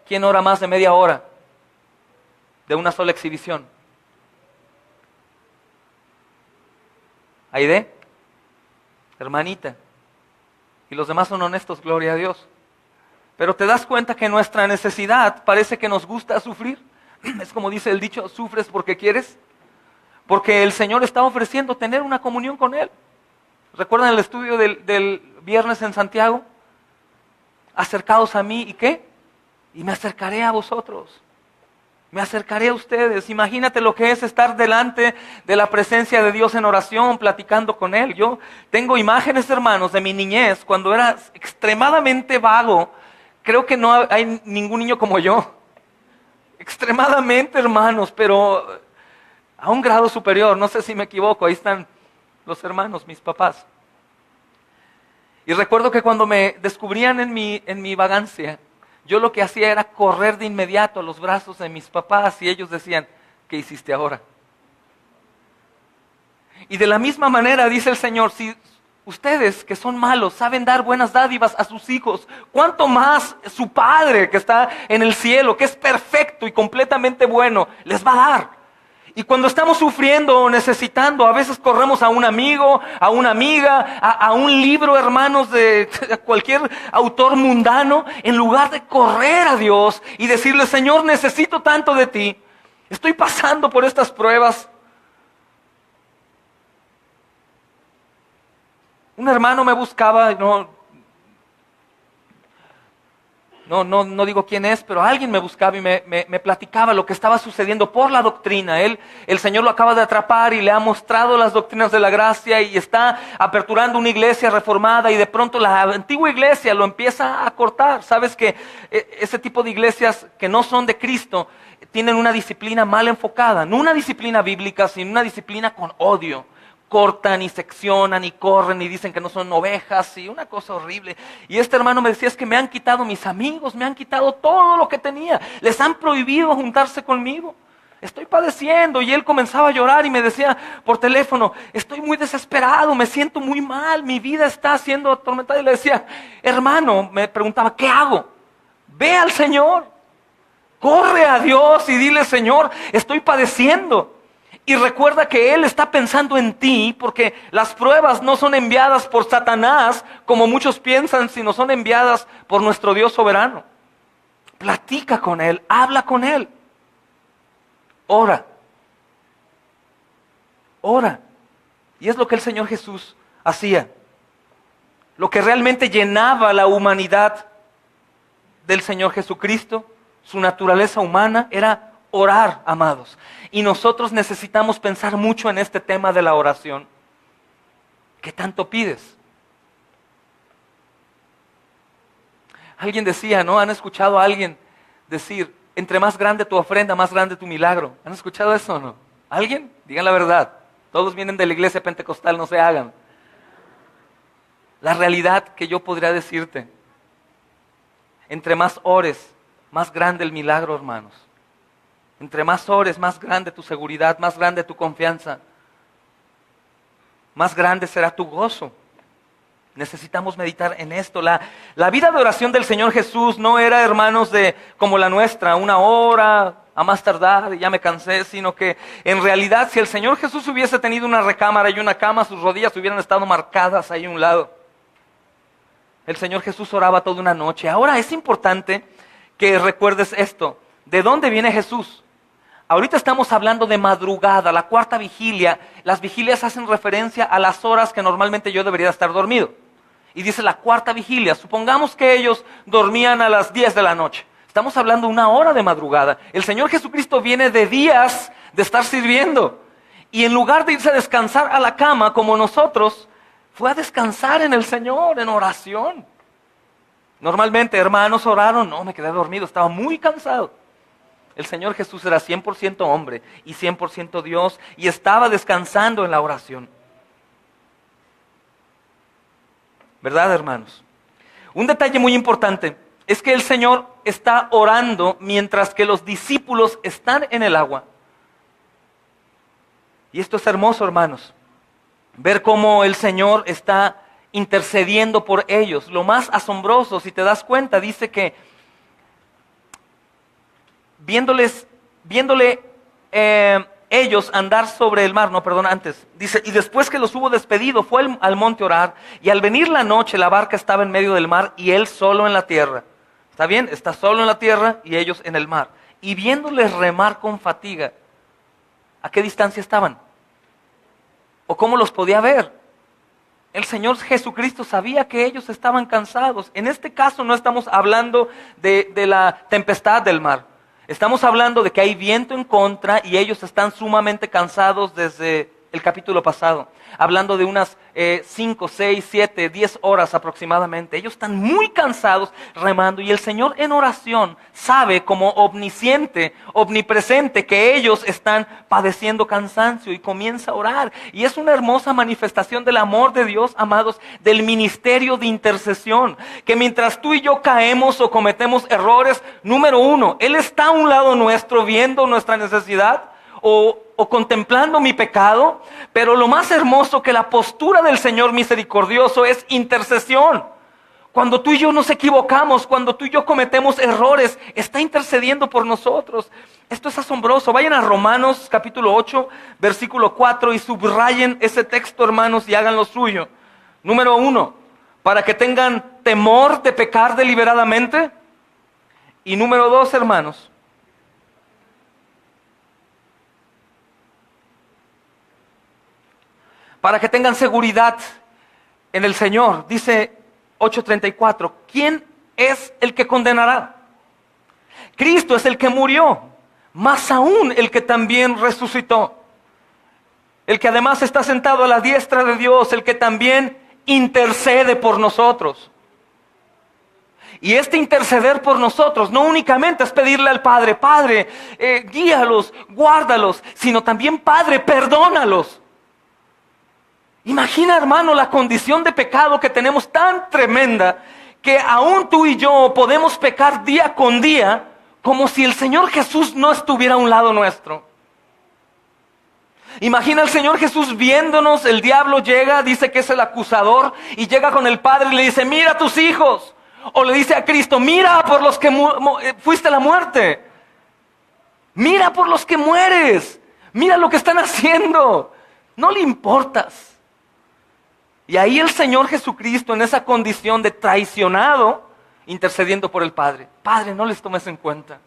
B: ¿Quién ora más de media hora de una sola exhibición? Aide, hermanita, y los demás son honestos, gloria a Dios. Pero te das cuenta que nuestra necesidad parece que nos gusta sufrir. Es como dice el dicho, sufres porque quieres. Porque el Señor está ofreciendo tener una comunión con Él. ¿Recuerdan el estudio del viernes en Santiago? Acercaos a mí, ¿y qué? Y me acercaré a vosotros. Me acercaré a ustedes. Imagínate lo que es estar delante de la presencia de Dios en oración, platicando con Él. Yo tengo imágenes, hermanos, de mi niñez, cuando era extremadamente vago. Creo que no hay ningún niño como yo. Extremadamente, hermanos, pero a un grado superior. No sé si me equivoco. Ahí están los hermanos, mis papás. Y recuerdo que cuando me descubrían en mi vagancia, yo lo que hacía era correr de inmediato a los brazos de mis papás y ellos decían, ¿qué hiciste ahora? Y de la misma manera dice el Señor, si ustedes que son malos saben dar buenas dádivas a sus hijos, ¿cuánto más su Padre que está en el cielo, que es perfecto y completamente bueno, les va a dar? Y cuando estamos sufriendo o necesitando, a veces corremos a un amigo, a una amiga, a un libro, hermanos, de cualquier autor mundano, en lugar de correr a Dios y decirle, Señor, necesito tanto de ti. Estoy pasando por estas pruebas. Un hermano me buscaba, no digo quién es, pero alguien me buscaba y me platicaba lo que estaba sucediendo por la doctrina. El Señor lo acaba de atrapar y le ha mostrado las doctrinas de la gracia y está aperturando una iglesia reformada y de pronto la antigua iglesia lo empieza a cortar. Sabes que ese tipo de iglesias que no son de Cristo tienen una disciplina mal enfocada, no una disciplina bíblica, sino una disciplina con odio. Cortan y seccionan y corren y dicen que no son ovejas y una cosa horrible. Y este hermano me decía, es que me han quitado mis amigos, me han quitado todo lo que tenía, les han prohibido juntarse conmigo, estoy padeciendo. Y él comenzaba a llorar y me decía por teléfono, estoy muy desesperado, me siento muy mal, mi vida está siendo atormentada. Y le decía, hermano, me preguntaba, ¿qué hago? Ve al Señor, corre a Dios y dile, Señor, estoy padeciendo. Y recuerda que Él está pensando en ti, porque las pruebas no son enviadas por Satanás, como muchos piensan, sino son enviadas por nuestro Dios soberano. Platica con Él, habla con Él. Ora. Ora. Y es lo que el Señor Jesús hacía. Lo que realmente llenaba la humanidad del Señor Jesucristo, su naturaleza humana, era orar, amados. Y nosotros necesitamos pensar mucho en este tema de la oración. ¿Qué tanto pides? Alguien decía, ¿no? ¿Han escuchado a alguien decir, entre más grande tu ofrenda, más grande tu milagro? ¿Han escuchado eso o no? ¿Alguien? Digan la verdad. Todos vienen de la iglesia pentecostal, no se hagan. La realidad que yo podría decirte, entre más ores, más grande el milagro, hermanos. Entre más ores, más grande tu seguridad, más grande tu confianza, más grande será tu gozo. Necesitamos meditar en esto. La vida de oración del Señor Jesús no era, hermanos, como la nuestra, 1 hora, a más tardar, y ya me cansé, sino que en realidad si el Señor Jesús hubiese tenido una recámara y una cama, sus rodillas hubieran estado marcadas ahí a un lado. El Señor Jesús oraba toda una noche. Ahora es importante que recuerdes esto. ¿De dónde viene Jesús? Ahorita estamos hablando de madrugada, la cuarta vigilia. Las vigilias hacen referencia a las horas que normalmente yo debería estar dormido. Y dice la cuarta vigilia. Supongamos que ellos dormían a las 10 de la noche. Estamos hablando de 1 hora de madrugada. El Señor Jesucristo viene de días de estar sirviendo. Y en lugar de irse a descansar a la cama como nosotros, fue a descansar en el Señor, en oración. Normalmente, hermanos, oraron. No, me quedé dormido, estaba muy cansado. El Señor Jesús era 100% hombre y 100% Dios y estaba descansando en la oración. ¿Verdad, hermanos? Un detalle muy importante es que el Señor está orando mientras que los discípulos están en el agua. Y esto es hermoso, hermanos. Ver cómo el Señor está intercediendo por ellos. Lo más asombroso, si te das cuenta, dice que viéndole ellos andar sobre el mar, dice, y después que los hubo despedido, fue al monte a orar, y al venir la noche, la barca estaba en medio del mar, y él solo en la tierra. ¿Está bien? Está solo en la tierra, y ellos en el mar. Y viéndoles remar con fatiga, ¿a qué distancia estaban? ¿O cómo los podía ver? El Señor Jesucristo sabía que ellos estaban cansados. En este caso no estamos hablando de la tempestad del mar. Estamos hablando de que hay viento en contra y ellos están sumamente cansados desde el capítulo pasado. Hablando de unas 5, 6, 7, 10 horas aproximadamente. Ellos están muy cansados remando y el Señor en oración sabe como omnisciente, omnipresente que ellos están padeciendo cansancio y comienza a orar. Y es una hermosa manifestación del amor de Dios, amados, del ministerio de intercesión. Que mientras tú y yo caemos o cometemos errores, número uno, Él está a un lado nuestro viendo nuestra necesidad o contemplando mi pecado, pero lo más hermoso que la postura del Señor misericordioso es intercesión. Cuando tú y yo nos equivocamos, cuando tú y yo cometemos errores, está intercediendo por nosotros. Esto es asombroso. Vayan a Romanos capítulo 8, versículo 4 y subrayen ese texto, hermanos, y hagan lo suyo. Número 1, para que tengan temor de pecar deliberadamente. Y número 2, hermanos, para que tengan seguridad en el Señor. Dice 8:34, ¿quién es el que condenará? Cristo es el que murió, más aún el que también resucitó. El que además está sentado a la diestra de Dios, el que también intercede por nosotros. Y este interceder por nosotros no únicamente es pedirle al Padre, Padre, guíalos, guárdalos, sino también, Padre, perdónalos. Imagina, hermano, la condición de pecado que tenemos tan tremenda que aún tú y yo podemos pecar día con día como si el Señor Jesús no estuviera a un lado nuestro. Imagina al Señor Jesús viéndonos, el diablo llega, dice que es el acusador y llega con el Padre y le dice, mira a tus hijos. O le dice a Cristo, mira por los que fuiste a la muerte. Mira por los que mueres. Mira lo que están haciendo. No le importas. Y ahí el Señor Jesucristo en esa condición de traicionado, intercediendo por el Padre. Padre, no les tomes en cuenta.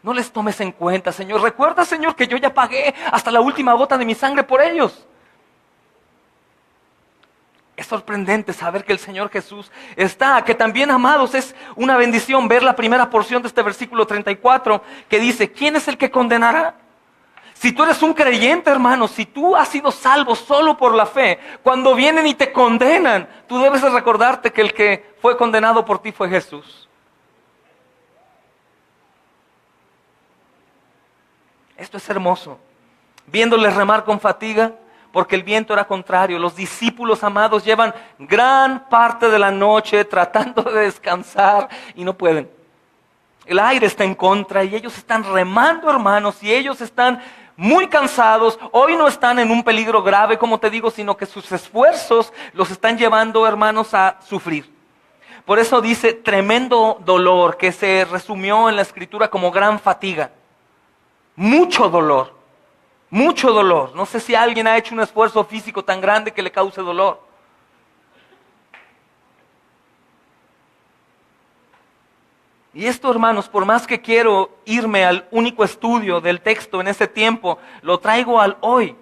B: No les tomes en cuenta, Señor. Recuerda, Señor, que yo ya pagué hasta la última gota de mi sangre por ellos. Es sorprendente saber que el Señor Jesús está, que también, amados, es una bendición ver la primera porción de este versículo 34 que dice, ¿quién es el que condenará? Si tú eres un creyente, hermano, si tú has sido salvo solo por la fe, cuando vienen y te condenan, tú debes de recordarte que el que fue condenado por ti fue Jesús. Esto es hermoso. Viéndoles remar con fatiga, porque el viento era contrario. Los discípulos, amados, llevan gran parte de la noche tratando de descansar y no pueden. El aire está en contra y ellos están remando, hermanos, y ellos están muy cansados. Hoy no están en un peligro grave, como te digo, sino que sus esfuerzos los están llevando, hermanos, a sufrir. Por eso dice tremendo dolor, que se resumió en la Escritura como gran fatiga. Mucho dolor, mucho dolor. No sé si alguien ha hecho un esfuerzo físico tan grande que le cause dolor. Y esto, hermanos, por más que quiero irme al único estudio del texto en ese tiempo, lo traigo al hoy.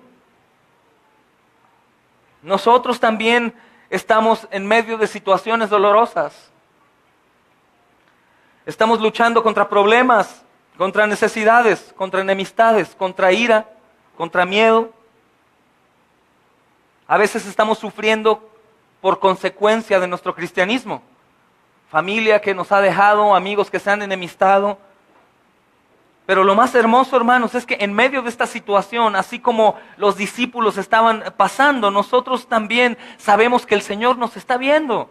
B: Nosotros también estamos en medio de situaciones dolorosas. Estamos luchando contra problemas, contra necesidades, contra enemistades, contra ira, contra miedo. A veces estamos sufriendo por consecuencia de nuestro cristianismo. Familia que nos ha dejado, amigos que se han enemistado. Pero lo más hermoso, hermanos, es que en medio de esta situación, así como los discípulos estaban pasando, nosotros también sabemos que el Señor nos está viendo.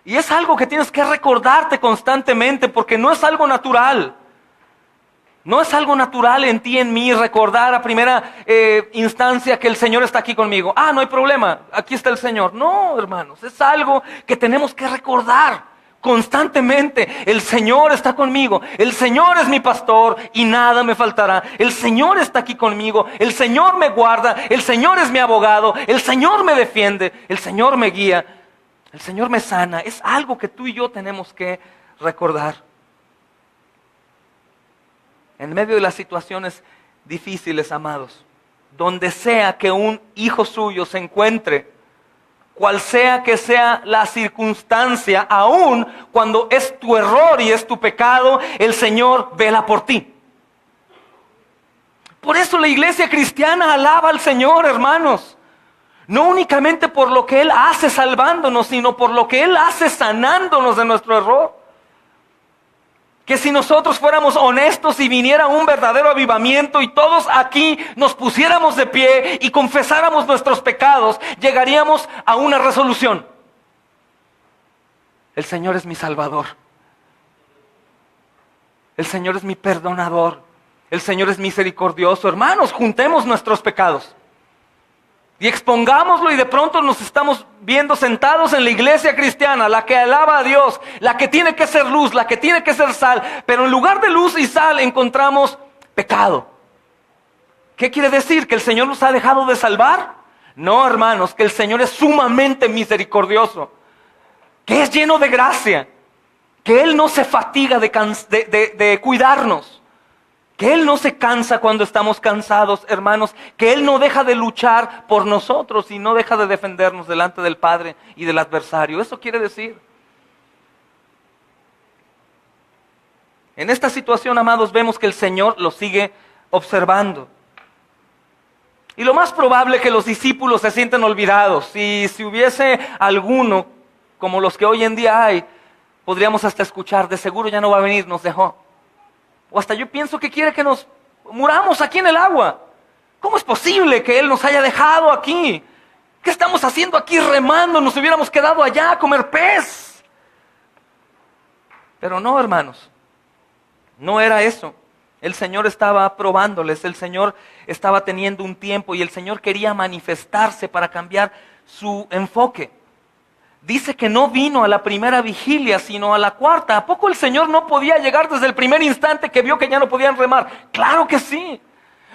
B: Y es algo que tienes que recordarte constantemente, porque no es algo natural. No es algo natural en ti, en mí, recordar a primera instancia que el Señor está aquí conmigo. Ah, no hay problema, aquí está el Señor. No, hermanos, es algo que tenemos que recordar constantemente. El Señor está conmigo, el Señor es mi pastor y nada me faltará. El Señor está aquí conmigo, el Señor me guarda, el Señor es mi abogado, el Señor me defiende, el Señor me guía, el Señor me sana. Es algo que tú y yo tenemos que recordar. En medio de las situaciones difíciles, amados, donde sea que un hijo suyo se encuentre, cual sea que sea la circunstancia, aun cuando es tu error y es tu pecado, el Señor vela por ti. Por eso la iglesia cristiana alaba al Señor, hermanos. No únicamente por lo que Él hace salvándonos, sino por lo que Él hace sanándonos de nuestro error. Que si nosotros fuéramos honestos y viniera un verdadero avivamiento y todos aquí nos pusiéramos de pie y confesáramos nuestros pecados, llegaríamos a una resolución. El Señor es mi Salvador. El Señor es mi perdonador. El Señor es misericordioso. Hermanos, juntemos nuestros pecados y expongámoslo, y de pronto nos estamos viendo sentados en la iglesia cristiana, la que alaba a Dios, la que tiene que ser luz, la que tiene que ser sal, pero en lugar de luz y sal encontramos pecado. ¿Qué quiere decir? ¿Que el Señor nos ha dejado de salvar? No, hermanos, que el Señor es sumamente misericordioso, que es lleno de gracia, que Él no se fatiga de cuidarnos, que Él no se cansa cuando estamos cansados, hermanos, que Él no deja de luchar por nosotros y no deja de defendernos delante del Padre y del adversario. Eso quiere decir. En esta situación, amados, vemos que el Señor lo sigue observando. Y lo más probable es que los discípulos se sienten olvidados. Y si hubiese alguno, como los que hoy en día hay, podríamos hasta escuchar: de seguro ya no va a venir, nos dejó. O hasta yo pienso que quiere que nos muramos aquí en el agua. ¿Cómo es posible que Él nos haya dejado aquí? ¿Qué estamos haciendo aquí remando? Nos hubiéramos quedado allá a comer pez. Pero no, hermanos, no era eso. El Señor estaba probándoles, el Señor estaba teniendo un tiempo y el Señor quería manifestarse para cambiar su enfoque. Dice que no vino a la primera vigilia, sino a la cuarta. ¿A poco el Señor no podía llegar desde el primer instante que vio que ya no podían remar? Claro que sí.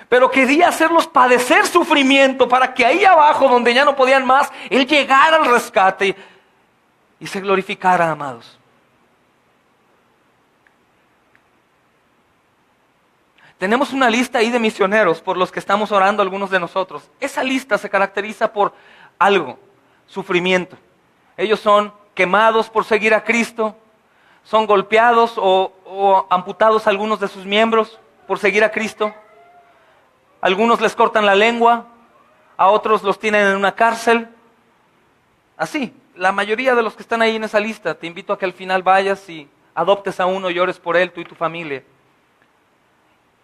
B: Pero quería hacerlos padecer sufrimiento para que ahí abajo, donde ya no podían más, Él llegara al rescate y se glorificara, amados. Tenemos una lista ahí de misioneros por los que estamos orando algunos de nosotros. Esa lista se caracteriza por algo: sufrimiento. Ellos son quemados por seguir a Cristo, son golpeados o amputados algunos de sus miembros por seguir a Cristo. Algunos les cortan la lengua, a otros los tienen en una cárcel. Así, la mayoría de los que están ahí en esa lista, te invito a que al final vayas y adoptes a uno y ores por él, tú y tu familia.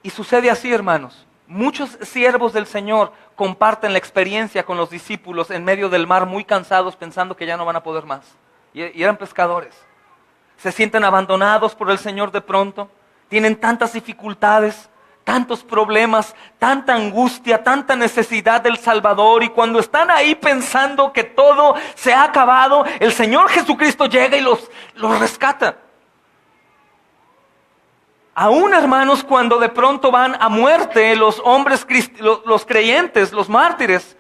B: Y sucede así, hermanos. Muchos siervos del Señor comparten la experiencia con los discípulos en medio del mar, muy cansados, pensando que ya no van a poder más. Y eran pescadores. Se sienten abandonados por el Señor de pronto. Tienen tantas dificultades, tantos problemas, tanta angustia, tanta necesidad del Salvador. Y cuando están ahí pensando que todo se ha acabado, el Señor Jesucristo llega y los rescata. Aún, hermanos, cuando de pronto van a muerte los hombres, los creyentes, los mártires,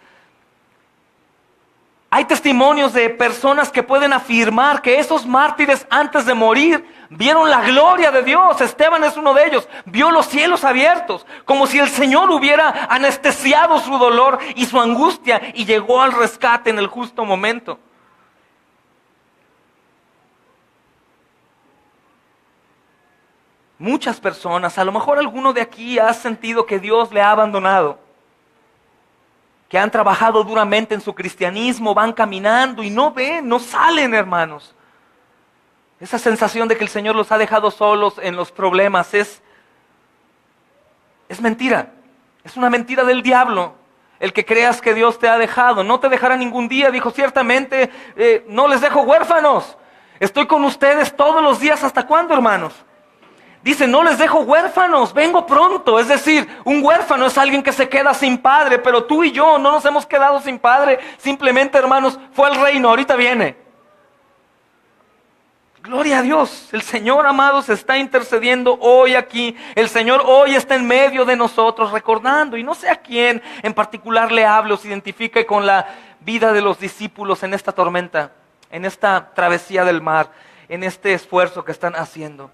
B: hay testimonios de personas que pueden afirmar que esos mártires antes de morir vieron la gloria de Dios. Esteban es uno de ellos, vio los cielos abiertos, como si el Señor hubiera anestesiado su dolor y su angustia y llegó al rescate en el justo momento. Muchas personas, a lo mejor alguno de aquí ha sentido que Dios le ha abandonado, que han trabajado duramente en su cristianismo, van caminando y no ven, no salen, hermanos. Esa sensación de que el Señor los ha dejado solos en los problemas es mentira, es una mentira del diablo. El que creas que Dios te ha dejado, no te dejará ningún día. Dijo: ciertamente no les dejo huérfanos, estoy con ustedes todos los días. ¿Hasta cuándo, hermanos? Dice: no les dejo huérfanos, vengo pronto. Es decir, un huérfano es alguien que se queda sin padre, pero tú y yo no nos hemos quedado sin padre. Simplemente, hermanos, fue al reino, ahorita viene. Gloria a Dios. El Señor, amados, está intercediendo hoy aquí. El Señor hoy está en medio de nosotros recordando. Y no sé a quién en particular le hable o se identifique con la vida de los discípulos en esta tormenta, en esta travesía del mar, en este esfuerzo que están haciendo.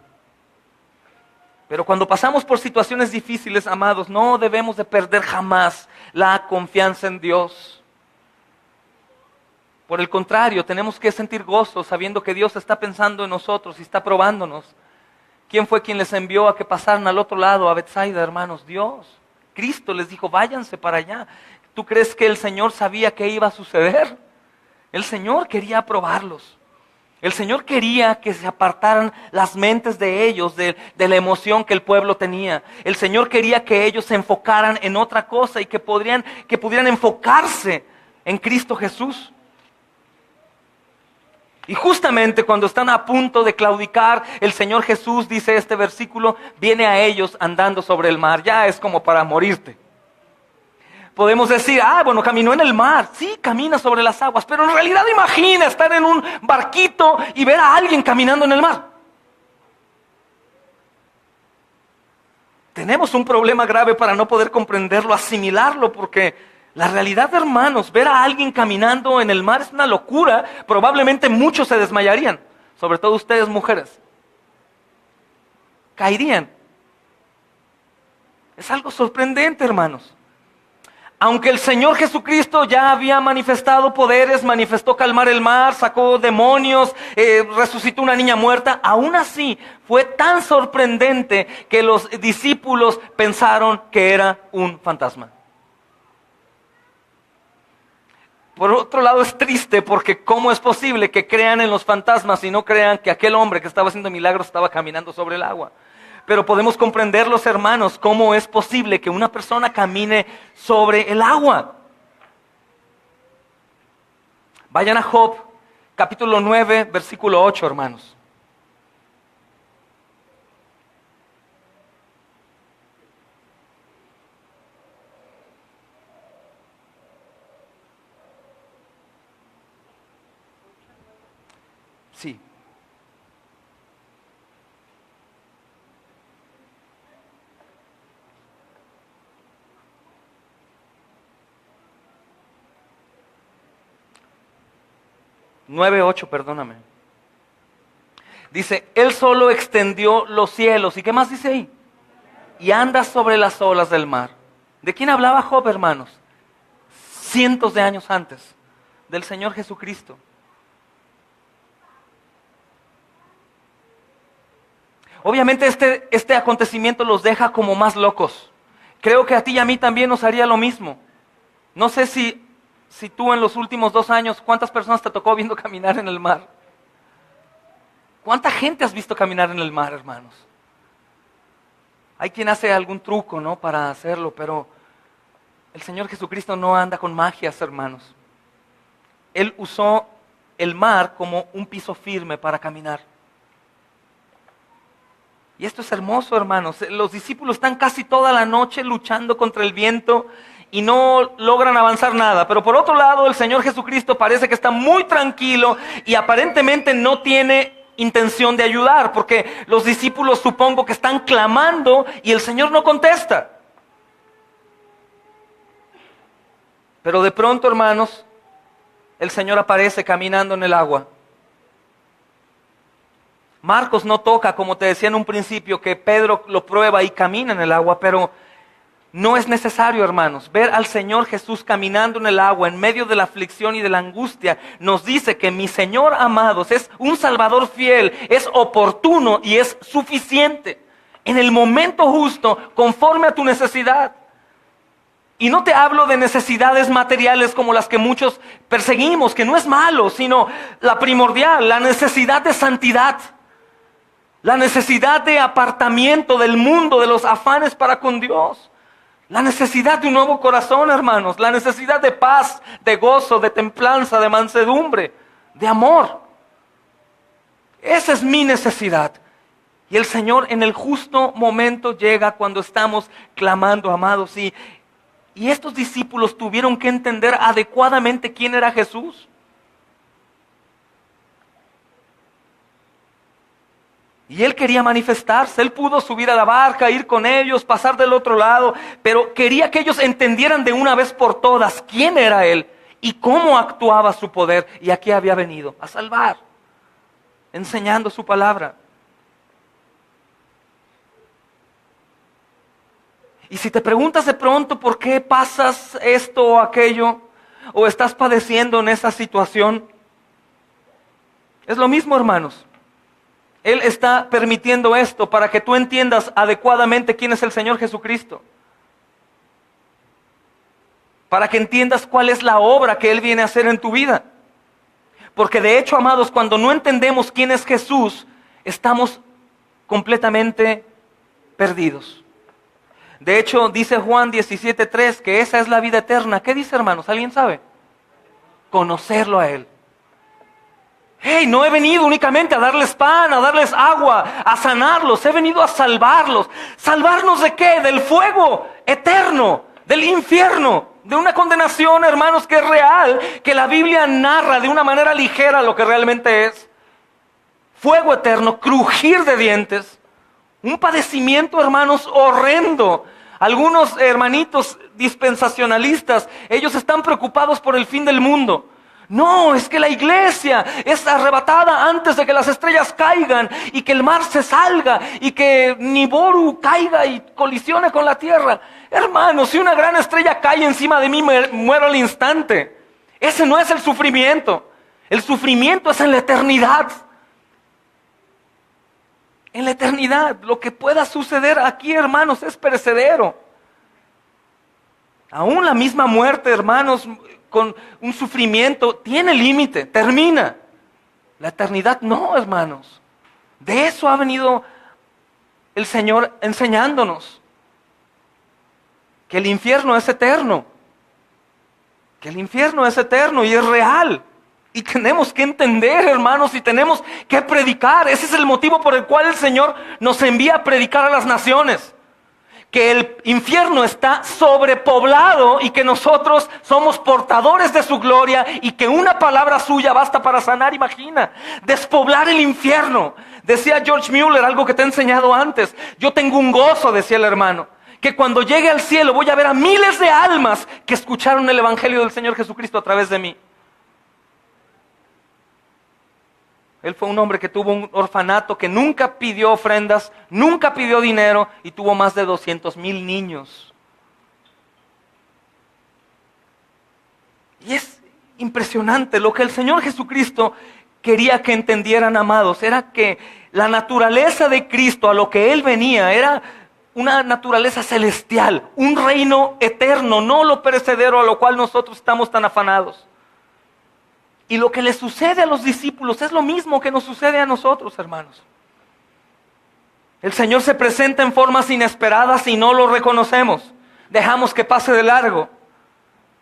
B: Pero cuando pasamos por situaciones difíciles, amados, no debemos de perder jamás la confianza en Dios. Por el contrario, tenemos que sentir gozo sabiendo que Dios está pensando en nosotros y está probándonos. ¿Quién fue quien les envió a que pasaran al otro lado, a Betsaida, hermanos? Dios. Cristo les dijo, váyanse para allá. ¿Tú crees que el Señor sabía qué iba a suceder? El Señor quería probarlos. El Señor quería que se apartaran las mentes de ellos de la emoción que el pueblo tenía. El Señor quería que ellos se enfocaran en otra cosa y que pudieran enfocarse en Cristo Jesús. Y justamente cuando están a punto de claudicar, el Señor Jesús, dice este versículo, viene a ellos andando sobre el mar. Ya es como para morirte. Podemos decir, bueno, caminó en el mar. Sí, camina sobre las aguas, pero en realidad imagina estar en un barquito y ver a alguien caminando en el mar. Tenemos un problema grave para no poder comprenderlo, asimilarlo, porque la realidad, hermanos, ver a alguien caminando en el mar es una locura. Probablemente muchos se desmayarían, sobre todo ustedes mujeres. Caerían. Es algo sorprendente, hermanos. Aunque el Señor Jesucristo ya había manifestado poderes, manifestó calmar el mar, sacó demonios, resucitó una niña muerta, aún así fue tan sorprendente que los discípulos pensaron que era un fantasma. Por otro lado es triste porque ¿cómo es posible que crean en los fantasmas y no crean que aquel hombre que estaba haciendo milagros estaba caminando sobre el agua? Pero podemos comprender, los hermanos, cómo es posible que una persona camine sobre el agua. Vayan a Job, capítulo 9, versículo 8, hermanos. Sí. Nueve, 8, perdóname. Dice, Él solo extendió los cielos. ¿Y qué más dice ahí? Y anda sobre las olas del mar. ¿De quién hablaba Job, hermanos? Cientos de años antes, del Señor Jesucristo. Obviamente este acontecimiento los deja como más locos. Creo que a ti y a mí también nos haría lo mismo. No sé si tú en los últimos 2 años, ¿cuántas personas te tocó viendo caminar en el mar? ¿Cuánta gente has visto caminar en el mar, hermanos? Hay quien hace algún truco, ¿no?, para hacerlo, pero el Señor Jesucristo no anda con magias, hermanos. Él usó el mar como un piso firme para caminar. Y esto es hermoso, hermanos. Los discípulos están casi toda la noche luchando contra el viento y no logran avanzar nada. Pero por otro lado, el Señor Jesucristo parece que está muy tranquilo y aparentemente no tiene intención de ayudar, porque los discípulos supongo que están clamando y el Señor no contesta. Pero de pronto, hermanos, el Señor aparece caminando en el agua. Marcos no toca, como te decía en un principio, que Pedro lo prueba y camina en el agua, pero no es necesario, hermanos. Ver al Señor Jesús caminando en el agua en medio de la aflicción y de la angustia nos dice que mi Señor, amados, es un Salvador fiel, es oportuno y es suficiente en el momento justo, conforme a tu necesidad. Y no te hablo de necesidades materiales como las que muchos perseguimos, que no es malo, sino la primordial, la necesidad de santidad. La necesidad de apartamiento del mundo, de los afanes para con Dios. La necesidad de un nuevo corazón, hermanos. La necesidad de paz, de gozo, de templanza, de mansedumbre, de amor. Esa es mi necesidad. Y el Señor en el justo momento llega cuando estamos clamando, amados. Y estos discípulos tuvieron que entender adecuadamente quién era Jesús. Y Él quería manifestarse, Él pudo subir a la barca, ir con ellos, pasar del otro lado, pero quería que ellos entendieran de una vez por todas quién era Él y cómo actuaba su poder y a qué había venido, a salvar, enseñando su palabra. Y si te preguntas de pronto por qué pasas esto o aquello, o estás padeciendo en esa situación. Es lo mismo, hermanos. Él está permitiendo esto para que tú entiendas adecuadamente quién es el Señor Jesucristo. Para que entiendas cuál es la obra que Él viene a hacer en tu vida. Porque de hecho, amados, cuando no entendemos quién es Jesús, estamos completamente perdidos. De hecho, dice Juan 17:3 que esa es la vida eterna. ¿Qué dice, hermanos? ¿Alguien sabe? Conocerlo a Él. Hey, no he venido únicamente a darles pan, a darles agua, a sanarlos. He venido a salvarlos. ¿Salvarnos de qué? Del fuego eterno, del infierno, de una condenación, hermanos, que es real, que la Biblia narra de una manera ligera lo que realmente es. Fuego eterno, crujir de dientes, un padecimiento, hermanos, horrendo. Algunos hermanitos dispensacionalistas, ellos están preocupados por el fin del mundo. No, es que la iglesia es arrebatada antes de que las estrellas caigan y que el mar se salga y que Nibiru caiga y colisione con la tierra. Hermanos, si una gran estrella cae encima de mí, muero al instante. Ese no es el sufrimiento. El sufrimiento es en la eternidad. En la eternidad, lo que pueda suceder aquí, hermanos, es perecedero. Aún la misma muerte, hermanos, con un sufrimiento, tiene límite, termina. La eternidad no, hermanos. De eso ha venido el Señor enseñándonos. Que el infierno es eterno. Que el infierno es eterno y es real. Y tenemos que entender, hermanos, y tenemos que predicar. Ese es el motivo por el cual el Señor nos envía a predicar a las naciones. Que el infierno está sobrepoblado y que nosotros somos portadores de su gloria y que una palabra suya basta para sanar. Imagina, despoblar el infierno. Decía George Mueller, algo que te he enseñado antes. Yo tengo un gozo, decía el hermano, que cuando llegue al cielo voy a ver a miles de almas que escucharon el evangelio del Señor Jesucristo a través de mí. Él fue un hombre que tuvo un orfanato, que nunca pidió ofrendas, nunca pidió dinero y tuvo más de 200,000 niños. Y es impresionante lo que el Señor Jesucristo quería que entendieran, amados, era que la naturaleza de Cristo, a lo que Él venía, era una naturaleza celestial, un reino eterno, no lo perecedero a lo cual nosotros estamos tan afanados. Y lo que le sucede a los discípulos es lo mismo que nos sucede a nosotros, hermanos. El Señor se presenta en formas inesperadas y no lo reconocemos. Dejamos que pase de largo.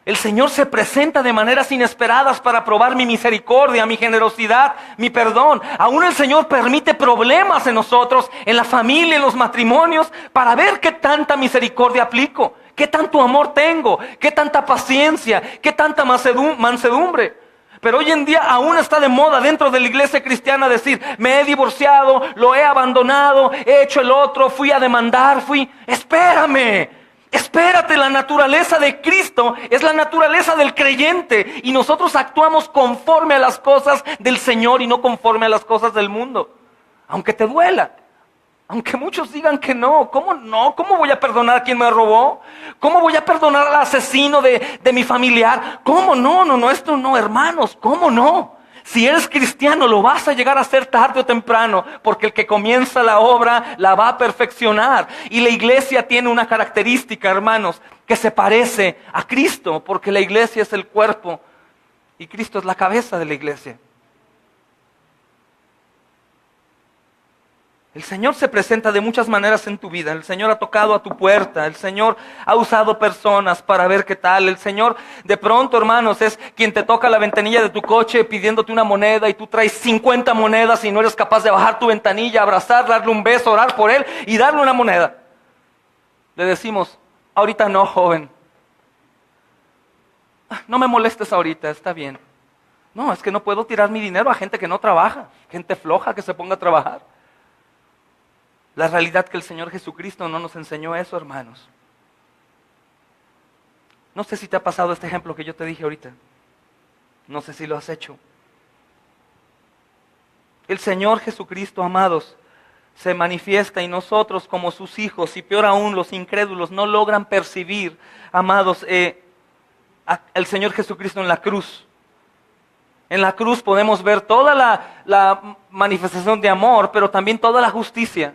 B: El Señor se presenta de maneras inesperadas para probar mi misericordia, mi generosidad, mi perdón. Aún el Señor permite problemas en nosotros, en la familia, en los matrimonios, para ver qué tanta misericordia aplico, qué tanto amor tengo, qué tanta paciencia, qué tanta mansedumbre. Pero hoy en día aún está de moda dentro de la iglesia cristiana decir, me he divorciado, lo he abandonado, he hecho el otro, fui a demandar, Espérame, espérate, la naturaleza de Cristo es la naturaleza del creyente y nosotros actuamos conforme a las cosas del Señor y no conforme a las cosas del mundo. Aunque te duela. Aunque muchos digan que no, ¿cómo no? ¿Cómo voy a perdonar a quien me robó? ¿Cómo voy a perdonar al asesino de mi familiar? ¿Cómo no? No, esto no, hermanos, ¿cómo no? Si eres cristiano lo vas a llegar a hacer tarde o temprano, porque el que comienza la obra la va a perfeccionar. Y la iglesia tiene una característica, hermanos, que se parece a Cristo, porque la iglesia es el cuerpo y Cristo es la cabeza de la iglesia. El Señor se presenta de muchas maneras en tu vida. El Señor ha tocado a tu puerta. El Señor ha usado personas para ver qué tal. El Señor de pronto, hermanos, es quien te toca la ventanilla de tu coche pidiéndote una moneda y tú traes 50 monedas y no eres capaz de bajar tu ventanilla, abrazar, darle un beso, orar por él y darle una moneda. Le decimos, ahorita no, joven. No me molestes ahorita, está bien. No, es que no puedo tirar mi dinero a gente que no trabaja, gente floja que se ponga a trabajar. La realidad que el Señor Jesucristo no nos enseñó eso, hermanos. No sé si te ha pasado este ejemplo que yo te dije ahorita. No sé si lo has hecho. El Señor Jesucristo, amados, se manifiesta y nosotros como sus hijos, y peor aún los incrédulos, no logran percibir, amados, al Señor Jesucristo en la cruz. En la cruz podemos ver toda la manifestación de amor, pero también toda la justicia.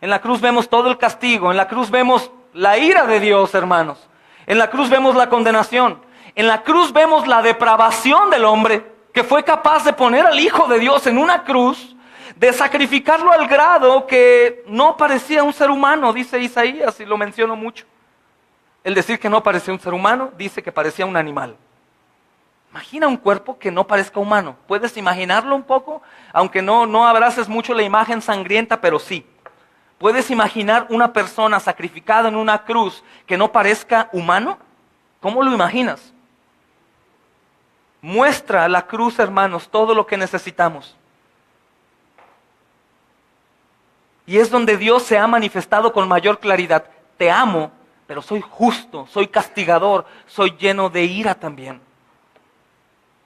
B: En la cruz vemos todo el castigo, en la cruz vemos la ira de Dios, hermanos. En la cruz vemos la condenación. En la cruz vemos la depravación del hombre, que fue capaz de poner al Hijo de Dios en una cruz, de sacrificarlo al grado que no parecía un ser humano, dice Isaías, y lo menciono mucho. El decir que no parecía un ser humano, dice que parecía un animal. Imagina un cuerpo que no parezca humano. ¿Puedes imaginarlo un poco? Aunque no abraces mucho la imagen sangrienta, pero sí. ¿Puedes imaginar una persona sacrificada en una cruz que no parezca humano? ¿Cómo lo imaginas? Muestra la cruz, hermanos, todo lo que necesitamos. Y es donde Dios se ha manifestado con mayor claridad. Te amo, pero soy justo, soy castigador, soy lleno de ira también.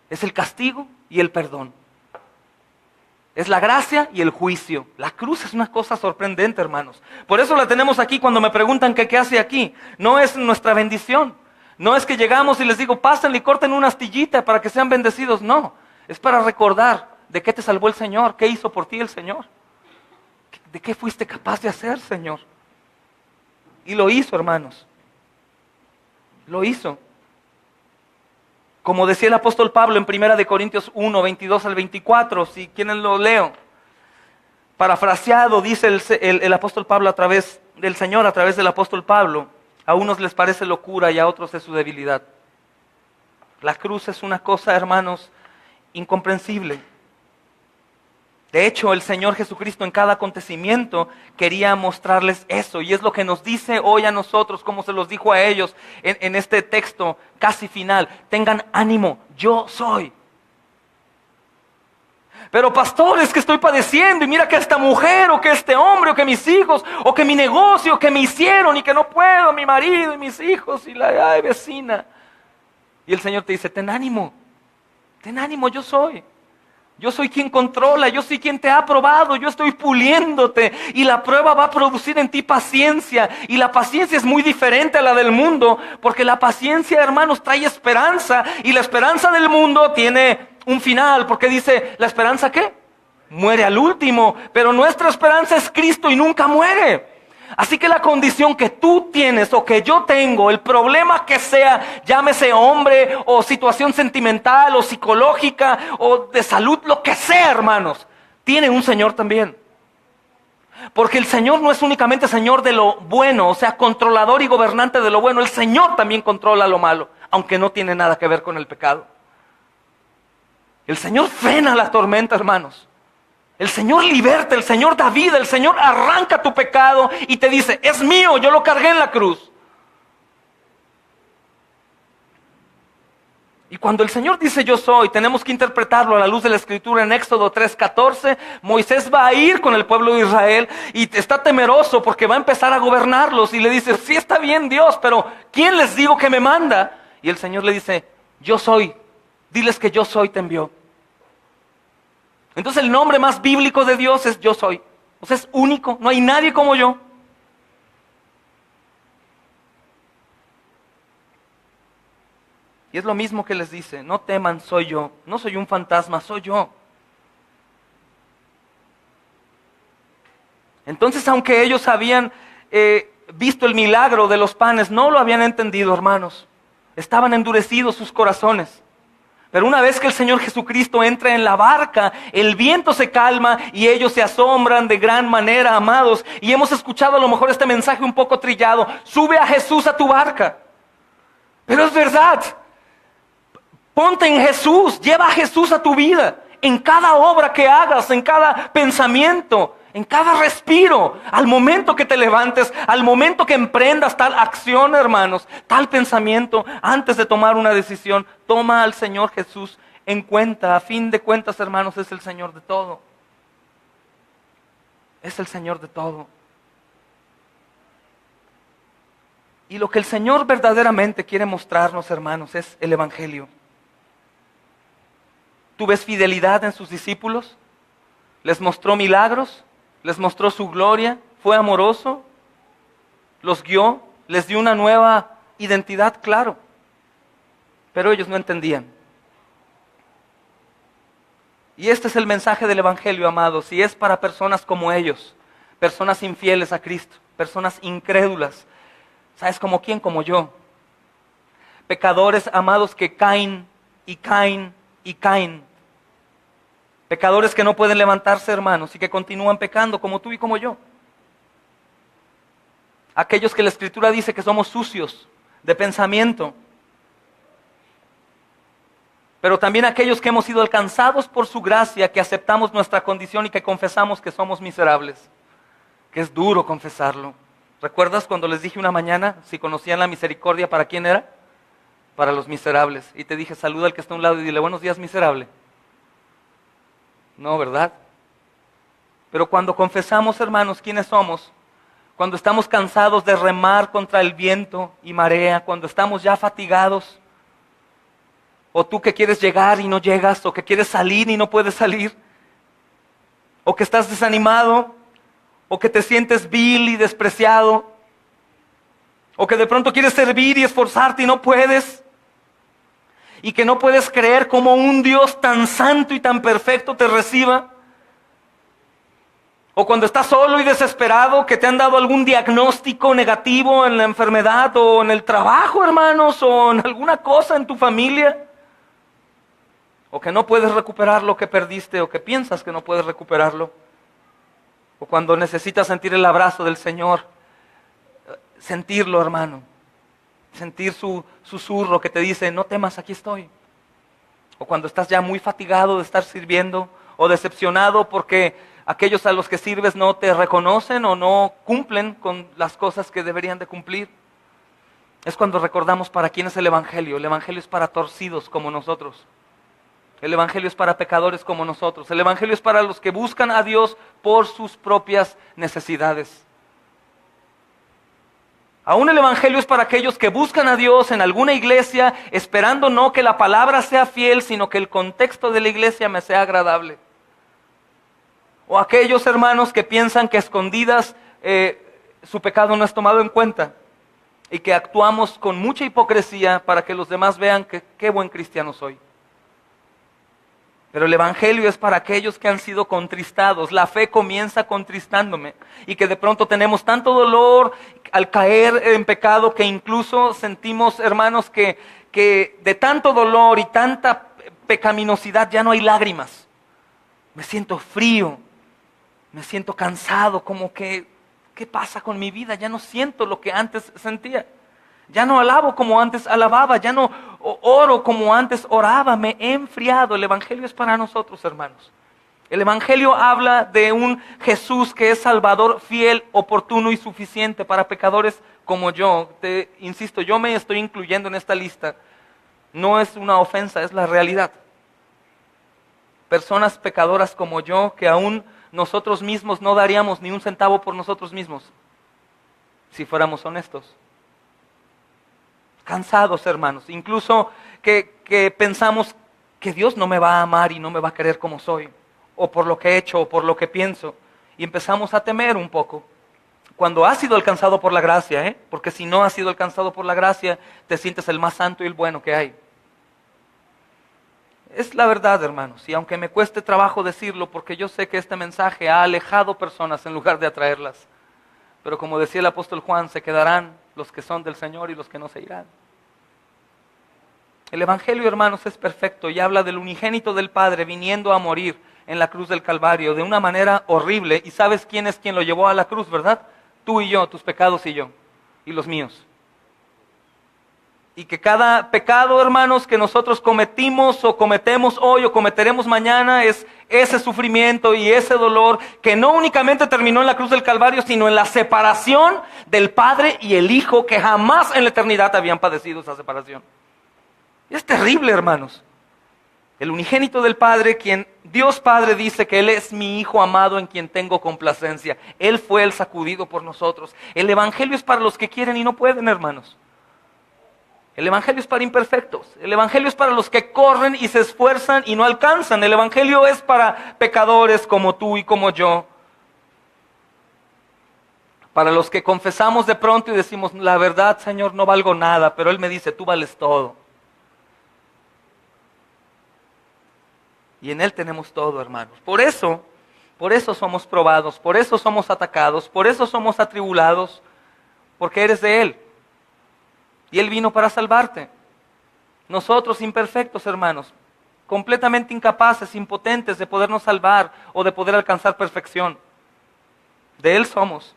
B: Es el castigo y el perdón. Es la gracia y el juicio. La cruz es una cosa sorprendente, hermanos. Por eso la tenemos aquí cuando me preguntan qué hace aquí. No es nuestra bendición. No es que llegamos y les digo, pásenle y corten una astillita para que sean bendecidos. No, es para recordar de qué te salvó el Señor, qué hizo por ti el Señor. ¿De qué fuiste capaz de hacer, Señor? Y lo hizo, hermanos. Lo hizo. Como decía el apóstol Pablo en 1 Corintios 1, 22 al 24, si quieren lo leo. Parafraseado, dice el apóstol Pablo a través del Señor, a través del apóstol Pablo. A unos les parece locura y a otros es su debilidad. La cruz es una cosa, hermanos, incomprensible. De hecho, el Señor Jesucristo en cada acontecimiento quería mostrarles eso. Y es lo que nos dice hoy a nosotros, como se los dijo a ellos en este texto casi final. Tengan ánimo, yo soy. Pero pastor, es que estoy padeciendo y mira que esta mujer o que este hombre o que mis hijos o que mi negocio que me hicieron y que no puedo, mi marido y mis hijos y la vecina. Y el Señor te dice, ten ánimo, yo soy. Yo soy quien controla, yo soy quien te ha probado, yo estoy puliéndote y la prueba va a producir en ti paciencia. Y la paciencia es muy diferente a la del mundo, porque la paciencia, hermanos, trae esperanza y la esperanza del mundo tiene un final, porque dice, ¿la esperanza qué? Muere al último, pero nuestra esperanza es Cristo y nunca muere. Así que la condición que tú tienes o que yo tengo, el problema que sea, llámese hombre o situación sentimental o psicológica o de salud, lo que sea, hermanos, tiene un Señor también. Porque el Señor no es únicamente Señor de lo bueno, o sea, controlador y gobernante de lo bueno. El Señor también controla lo malo, aunque no tiene nada que ver con el pecado. El Señor frena la tormenta, hermanos. El Señor liberta, el Señor da vida, el Señor arranca tu pecado y te dice, es mío, yo lo cargué en la cruz. Y cuando el Señor dice yo soy, tenemos que interpretarlo a la luz de la Escritura en Éxodo 3:14. Moisés va a ir con el pueblo de Israel y está temeroso porque va a empezar a gobernarlos y le dice, sí está bien Dios, pero ¿quién les digo que me manda? Y el Señor le dice, yo soy, diles que yo soy te envió. Entonces el nombre más bíblico de Dios es yo soy. O sea, es único, no hay nadie como yo. Y es lo mismo que les dice, no teman, soy yo. No soy un fantasma, soy yo. Entonces, aunque ellos habían visto el milagro de los panes, no lo habían entendido, hermanos. Estaban endurecidos sus corazones. Pero una vez que el Señor Jesucristo entra en la barca, el viento se calma y ellos se asombran de gran manera, amados. Y hemos escuchado a lo mejor este mensaje un poco trillado. Sube a Jesús a tu barca. Pero es verdad. Ponte en Jesús, lleva a Jesús a tu vida. En cada obra que hagas, en cada pensamiento, en cada respiro, al momento que te levantes, al momento que emprendas tal acción, hermanos, tal pensamiento, antes de tomar una decisión, toma al Señor Jesús en cuenta. A fin de cuentas, hermanos, es el Señor de todo. Es el Señor de todo. Y lo que el Señor verdaderamente quiere mostrarnos, hermanos, es el Evangelio. ¿Tú ves fidelidad en sus discípulos? ¿Les mostró milagros? ¿Les mostró su gloria? ¿Fue amoroso? ¿Los guió? ¿Les dio una nueva identidad? Claro. Pero ellos no entendían. Y este es el mensaje del Evangelio, amados, y es para personas como ellos, personas infieles a Cristo, personas incrédulas. ¿Sabes como quién? Como yo. Pecadores, amados, que caen y caen y caen. Pecadores que no pueden levantarse, hermanos, y que continúan pecando como tú y como yo. Aquellos que la Escritura dice que somos sucios de pensamiento. Pero también aquellos que hemos sido alcanzados por su gracia, que aceptamos nuestra condición y que confesamos que somos miserables. Que es duro confesarlo. ¿Recuerdas cuando les dije una mañana si conocían la misericordia para quién era? Para los miserables. Y te dije, saluda al que está a un lado y dile, buenos días, miserable. No, ¿verdad? Pero cuando confesamos, hermanos, quiénes somos, cuando estamos cansados de remar contra el viento y marea, cuando estamos ya fatigados, o tú que quieres llegar y no llegas, o que quieres salir y no puedes salir, o que estás desanimado, o que te sientes vil y despreciado, o que de pronto quieres servir y esforzarte y no puedes, y que no puedes creer cómo un Dios tan santo y tan perfecto te reciba, o cuando estás solo y desesperado, que te han dado algún diagnóstico negativo en la enfermedad, o en el trabajo, hermanos, o en alguna cosa en tu familia, o que no puedes recuperar lo que perdiste, o que piensas que no puedes recuperarlo, o cuando necesitas sentir el abrazo del Señor, sentirlo, hermano, sentir su susurro que te dice, no temas, aquí estoy. O cuando estás ya muy fatigado de estar sirviendo, o decepcionado porque aquellos a los que sirves no te reconocen o no cumplen con las cosas que deberían de cumplir. Es cuando recordamos para quién es el Evangelio. El Evangelio es para torcidos como nosotros. El Evangelio es para pecadores como nosotros. El Evangelio es para los que buscan a Dios por sus propias necesidades. Aún el Evangelio es para aquellos que buscan a Dios en alguna iglesia, esperando no que la palabra sea fiel, sino que el contexto de la iglesia me sea agradable. O aquellos hermanos que piensan que a escondidas su pecado no es tomado en cuenta y que actuamos con mucha hipocresía para que los demás vean que qué buen cristiano soy. Pero el Evangelio es para aquellos que han sido contristados. La fe comienza contristándome. Y que de pronto tenemos tanto dolor al caer en pecado que incluso sentimos, hermanos, que de tanto dolor y tanta pecaminosidad ya no hay lágrimas. Me siento frío, me siento cansado, como que, ¿qué pasa con mi vida? Ya no siento lo que antes sentía. Ya no alabo como antes alababa, ya no oro como antes oraba, me he enfriado. El Evangelio es para nosotros, hermanos. El Evangelio habla de un Jesús que es Salvador fiel, oportuno y suficiente para pecadores como yo. Te insisto, yo me estoy incluyendo en esta lista. No es una ofensa, es la realidad. Personas pecadoras como yo, que aún nosotros mismos no daríamos ni un centavo por nosotros mismos, si fuéramos honestos. Cansados, hermanos, incluso que pensamos que Dios no me va a amar y no me va a querer como soy, o por lo que he hecho, o por lo que pienso, y empezamos a temer un poco. Cuando has sido alcanzado por la gracia, porque si no has sido alcanzado por la gracia, te sientes el más santo y el bueno que hay. Es la verdad, hermanos, y aunque me cueste trabajo decirlo, porque yo sé que este mensaje ha alejado personas en lugar de atraerlas, pero como decía el apóstol Juan, se quedarán los que son del Señor y los que no se irán. El Evangelio, hermanos, es perfecto y habla del unigénito del Padre viniendo a morir en la cruz del Calvario de una manera horrible. ¿Y sabes quién es quien lo llevó a la cruz, verdad? Tú y yo, tus pecados y yo, y los míos. Y que cada pecado, hermanos, que nosotros cometimos o cometemos hoy o cometeremos mañana es ese sufrimiento y ese dolor que no únicamente terminó en la cruz del Calvario, sino en la separación del Padre y el Hijo, que jamás en la eternidad habían padecido esa separación. Y es terrible, hermanos. El unigénito del Padre, quien Dios Padre dice que Él es mi Hijo amado en quien tengo complacencia. Él fue el sacudido por nosotros. El Evangelio es para los que quieren y no pueden, hermanos. El Evangelio es para imperfectos. El Evangelio es para los que corren y se esfuerzan y no alcanzan. El Evangelio es para pecadores como tú y como yo. Para los que confesamos de pronto y decimos, la verdad, Señor, no valgo nada, pero Él me dice, tú vales todo. Y en Él tenemos todo, hermanos. Por eso somos probados, por eso somos atacados, por eso somos atribulados, porque eres de Él. Y Él vino para salvarte. Nosotros imperfectos, hermanos, completamente incapaces, impotentes de podernos salvar o de poder alcanzar perfección. De Él somos.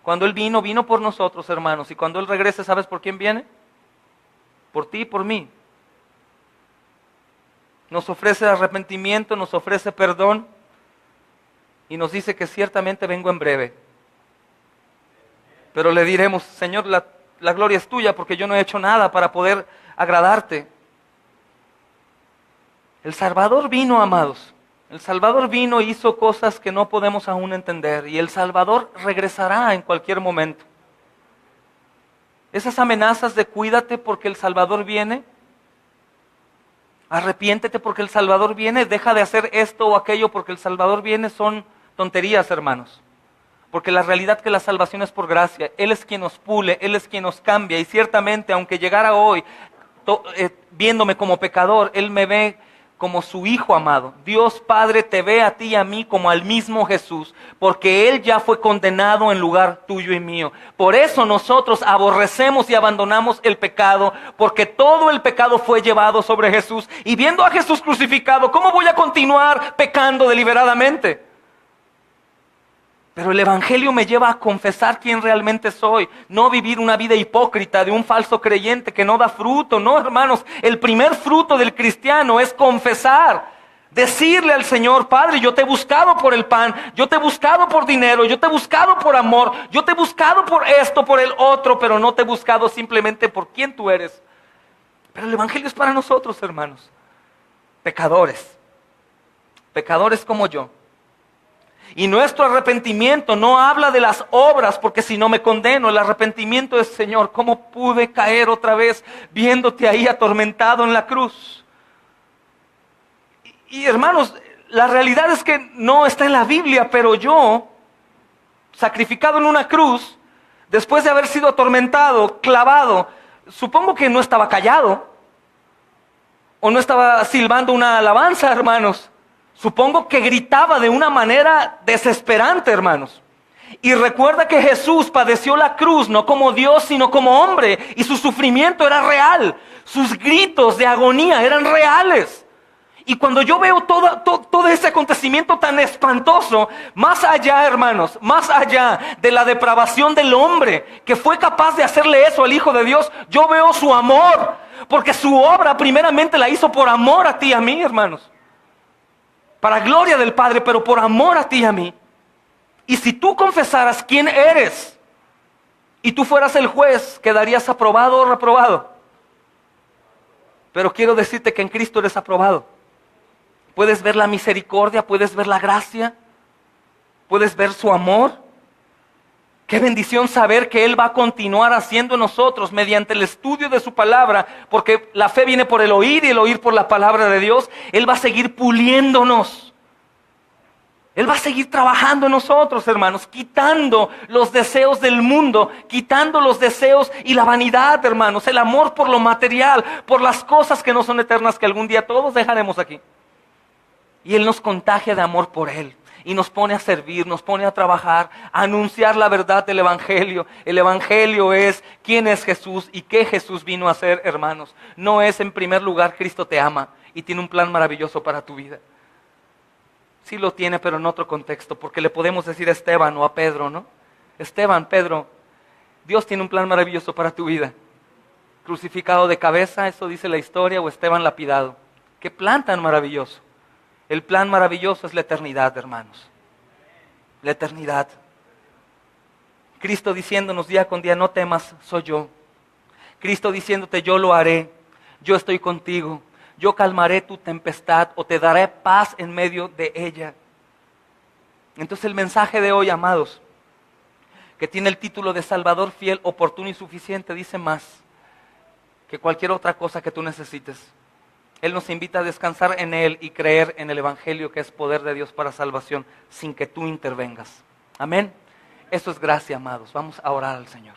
B: Cuando Él vino, vino por nosotros, hermanos. Y cuando Él regrese, ¿sabes por quién viene? Por ti y por mí. Nos ofrece arrepentimiento, nos ofrece perdón y nos dice que ciertamente vengo en breve. Pero le diremos, Señor, la gloria es tuya porque yo no he hecho nada para poder agradarte. El Salvador vino, amados. El Salvador vino e hizo cosas que no podemos aún entender. Y el Salvador regresará en cualquier momento. Esas amenazas de cuídate porque el Salvador viene, arrepiéntete porque el Salvador viene, deja de hacer esto o aquello porque el Salvador viene, son tonterías, hermanos. Porque la realidad es que la salvación es por gracia. Él es quien nos pule, Él es quien nos cambia. Y ciertamente, aunque llegara hoy viéndome como pecador, Él me ve como su Hijo amado. Dios Padre te ve a ti y a mí como al mismo Jesús, porque Él ya fue condenado en lugar tuyo y mío. Por eso nosotros aborrecemos y abandonamos el pecado, porque todo el pecado fue llevado sobre Jesús. Y viendo a Jesús crucificado, ¿cómo voy a continuar pecando deliberadamente? Pero el Evangelio me lleva a confesar quién realmente soy, no vivir una vida hipócrita de un falso creyente que no da fruto. No, hermanos, el primer fruto del cristiano es confesar, decirle al Señor, Padre, yo te he buscado por el pan, yo te he buscado por dinero, yo te he buscado por amor, yo te he buscado por esto, por el otro, pero no te he buscado simplemente por quién tú eres. Pero el Evangelio es para nosotros, hermanos, pecadores como yo. Y nuestro arrepentimiento no habla de las obras, porque si no me condeno. El arrepentimiento es, Señor, ¿cómo pude caer otra vez viéndote ahí atormentado en la cruz? Y hermanos, la realidad es que no está en la Biblia, pero yo, sacrificado en una cruz, después de haber sido atormentado, clavado, supongo que no estaba callado, o no estaba silbando una alabanza, hermanos. Supongo que gritaba de una manera desesperante, hermanos. Y recuerda que Jesús padeció la cruz no como Dios, sino como hombre. Y su sufrimiento era real. Sus gritos de agonía eran reales. Y cuando yo veo todo ese acontecimiento tan espantoso, más allá, hermanos, más allá de la depravación del hombre que fue capaz de hacerle eso al Hijo de Dios, yo veo su amor. Porque su obra primeramente la hizo por amor a ti y a mí, hermanos. Para gloria del Padre, pero por amor a ti y a mí. Y si tú confesaras quién eres y tú fueras el juez, ¿quedarías aprobado o reprobado? Pero quiero decirte que en Cristo eres aprobado. Puedes ver la misericordia, puedes ver la gracia, puedes ver su amor. Qué bendición saber que Él va a continuar haciendo en nosotros mediante el estudio de su palabra, porque la fe viene por el oír y el oír por la palabra de Dios. Él va a seguir puliéndonos. Él va a seguir trabajando en nosotros, hermanos, quitando los deseos del mundo, quitando los deseos y la vanidad, hermanos, el amor por lo material, por las cosas que no son eternas, que algún día todos dejaremos aquí. Y Él nos contagia de amor por Él. Y nos pone a servir, nos pone a trabajar, a anunciar la verdad del Evangelio. El Evangelio es quién es Jesús y qué Jesús vino a hacer, hermanos. No es en primer lugar Cristo te ama y tiene un plan maravilloso para tu vida. Sí lo tiene, pero en otro contexto, porque le podemos decir a Esteban o a Pedro, ¿no? Esteban, Pedro, Dios tiene un plan maravilloso para tu vida. Crucificado de cabeza, eso dice la historia, o Esteban lapidado. ¡Qué plan tan maravilloso! El plan maravilloso es la eternidad, hermanos. La eternidad. Cristo diciéndonos día con día, no temas, soy yo. Cristo diciéndote, yo lo haré, yo estoy contigo, yo calmaré tu tempestad o te daré paz en medio de ella. Entonces el mensaje de hoy, amados, que tiene el título de Salvador fiel, oportuno y suficiente, dice más que cualquier otra cosa que tú necesites. Él nos invita a descansar en Él y creer en el Evangelio, que es poder de Dios para salvación, sin que tú intervengas. Amén. Eso es gracia, amados. Vamos a orar al Señor.